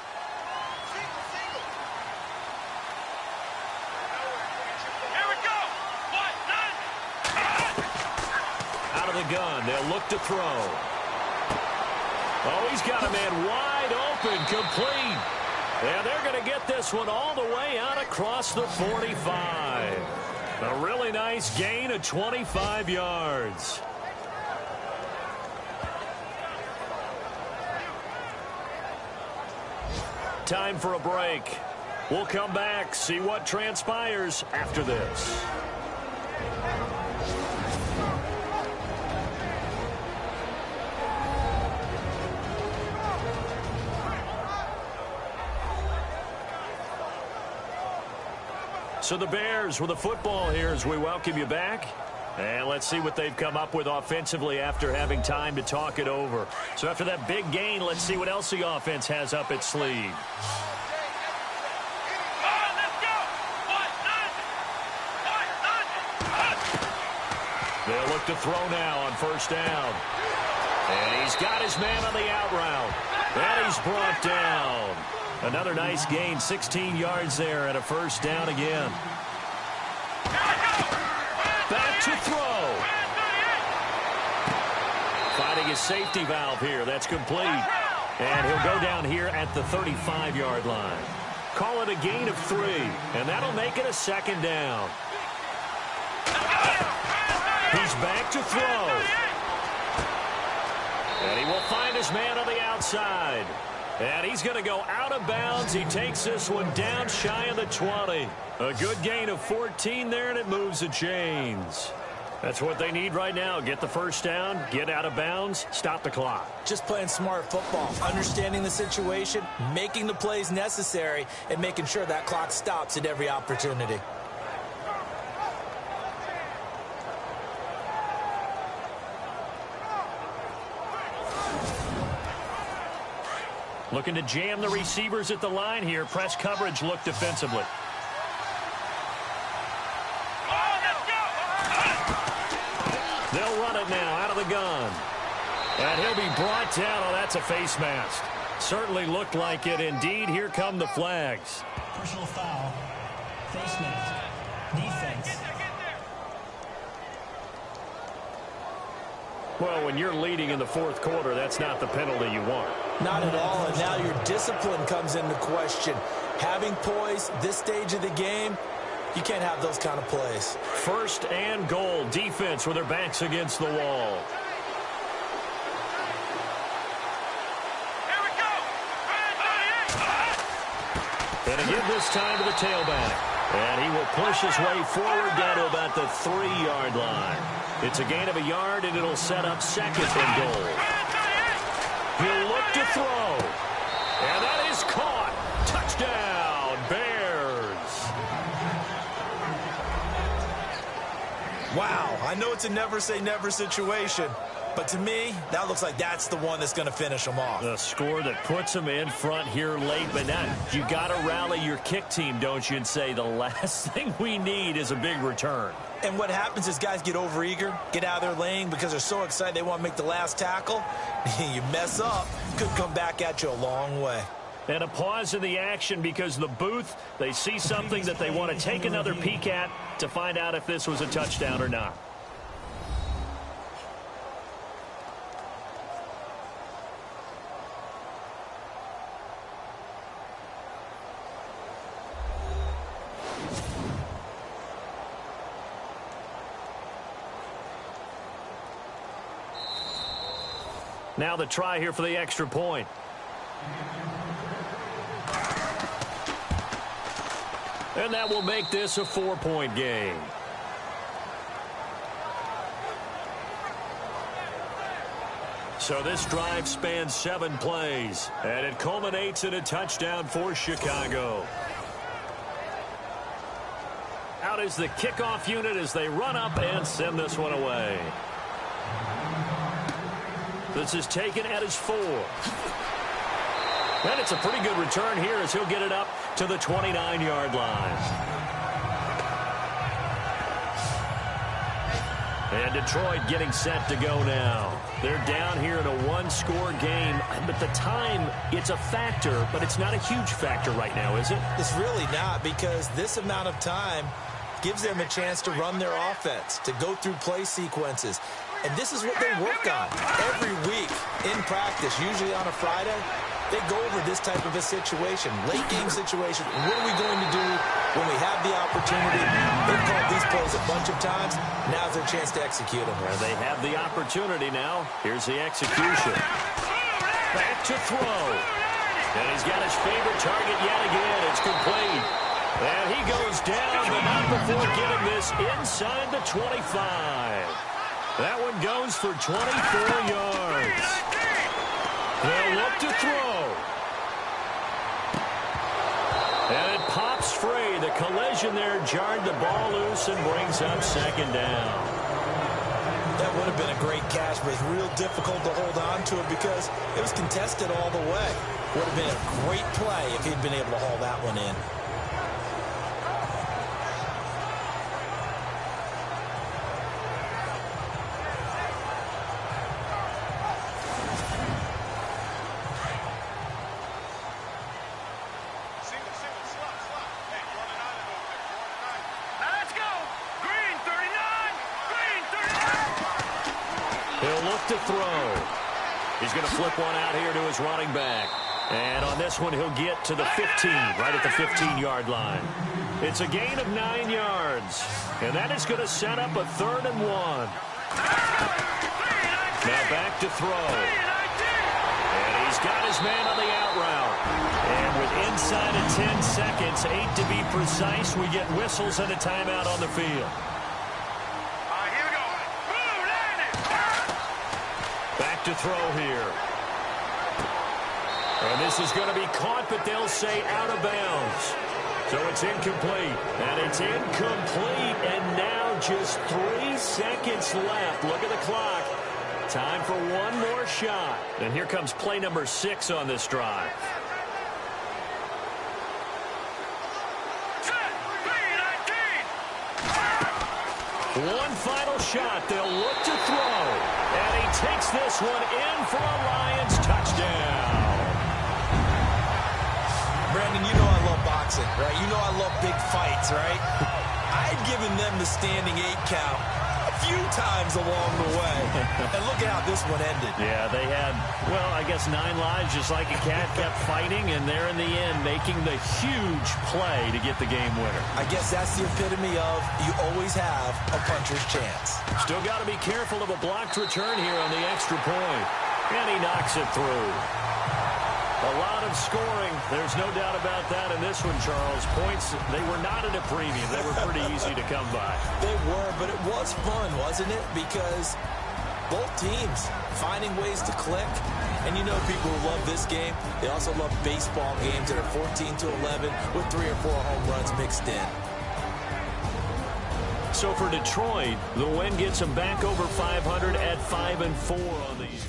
Gun. They'll look to throw. Oh, he's got a man wide open, complete. And they're going to get this one all the way out across the 45. A really nice gain of 25 yards. Time for a break. We'll come back, see what transpires after this. So the Bears with the football here as we welcome you back. And let's see what they've come up with offensively after having time to talk it over. So after that big gain, let's see what else the offense has up its sleeve. They'll look to throw now on first down. And he's got his man on the out route. And he's brought down. Another nice gain, 16 yards there and a first down again. Back to throw. Finding his safety valve here. That's complete. And he'll go down here at the 35-yard line. Call it a gain of 3, and that'll make it a second down. He's back to throw. And he will find his man on the outside. And he's going to go out of bounds. He takes this one down shy of the 20. A good gain of 14 there, and it moves the chains. That's what they need right now. Get the first down, get out of bounds, stop the clock. Just playing smart football, understanding the situation, making the plays necessary, and making sure that clock stops at every opportunity. Looking to jam the receivers at the line here. Press coverage look defensively. They'll run it now out of the gun. And he'll be brought down. Oh, that's a face mask. Certainly looked like it. Indeed, here come the flags. Personal foul. Face mask. Defense. Well, when you're leading in the fourth quarter, that's not the penalty you want. Not at all, and now your discipline comes into question. Having poise this stage of the game, you can't have those kind of plays. First and goal, defense with their backs against the wall. Here we go. And again this time to the tailback. And he will push his way forward down to about the 3-yard line. It's a gain of a yard, and it'll set up second and goal. He'll look to throw. And that is caught. Touchdown, Bears. Wow, I know it's a never-say-never situation, but to me, that looks like that's the one that's going to finish them off. The score that puts them in front here late, but now you got to rally your kick team, don't you, and say the last thing we need is a big return. And what happens is guys get overeager, get out of their lane because they're so excited they want to make the last tackle. You mess up, could come back at you a long way. And a pause in the action because the booth, they see something that they want to take another peek at to find out if this was a touchdown or not. Now the try here for the extra point. And that will make this a 4-point game. So this drive spans 7 plays, and it culminates in a touchdown for Chicago. Out is the kickoff unit as they run up and send this one away. This is taken at his 4. And it's a pretty good return here as he'll get it up to the 29-yard line. And Detroit getting set to go now. They're down here in a 1-score game. But the time, it's a factor, but it's not a huge factor right now, is it? It's really not, because this amount of time gives them a chance to run their offense, to go through play sequences. And this is what they work on every week in practice, usually on a Friday. They go over this type of a situation, late game situation. What are we going to do when we have the opportunity? They've called these plays a bunch of times. Now's their chance to execute them. And they have the opportunity now. Here's the execution. Back to throw. And he's got his favorite target yet again. It's complete. And he goes down, but not before getting this inside the 25. That one goes for 24 yards. They'll look to throw. And it pops free. The collision there jarred the ball loose and brings up second down. That would have been a great catch, but it's real difficult to hold on to it because it was contested all the way. Would have been a great play if he'd been able to haul that one in. To throw. He's going to flip one out here to his running back. And on this one, he'll get to the 15, right at the 15-yard line. It's a gain of 9 yards. And that is going to set up a 3rd and 1. Now back to throw. And he's got his man on the out route. And with inside of 10 seconds, 8 to be precise, we get whistles and a timeout on the field. Here we go. Move, land it. Back to throw here. And this is going to be caught, but they'll say out of bounds. So it's incomplete. And it's incomplete. And now just 3 seconds left. Look at the clock. Time for one more shot. And here comes play number 6 on this drive. Set. 3-19. One final shot. They'll look to throw. And he takes this one in for a Lions touchdown. Brandon, you know I love boxing, right? You know I love big fights, right? I'd given them the standing 8 count a few times along the way. And look at how this one ended. Yeah, they had, well, I guess 9 lives, just like a cat, kept fighting, and they're in the end making the huge play to get the game winner. I guess that's the epitome of you always have a puncher's chance. Still got to be careful of a blocked return here on the extra point. And he knocks it through. A lot of scoring. There's no doubt about that in this one, Charles. Points, they were not at a premium. They were pretty easy to come by. They were, but it was fun, wasn't it? Because both teams finding ways to click. And you know people who love this game, they also love baseball games that are 14-11 with 3 or 4 home runs mixed in. So for Detroit, the win gets them back over 500 at 5-4 on the year.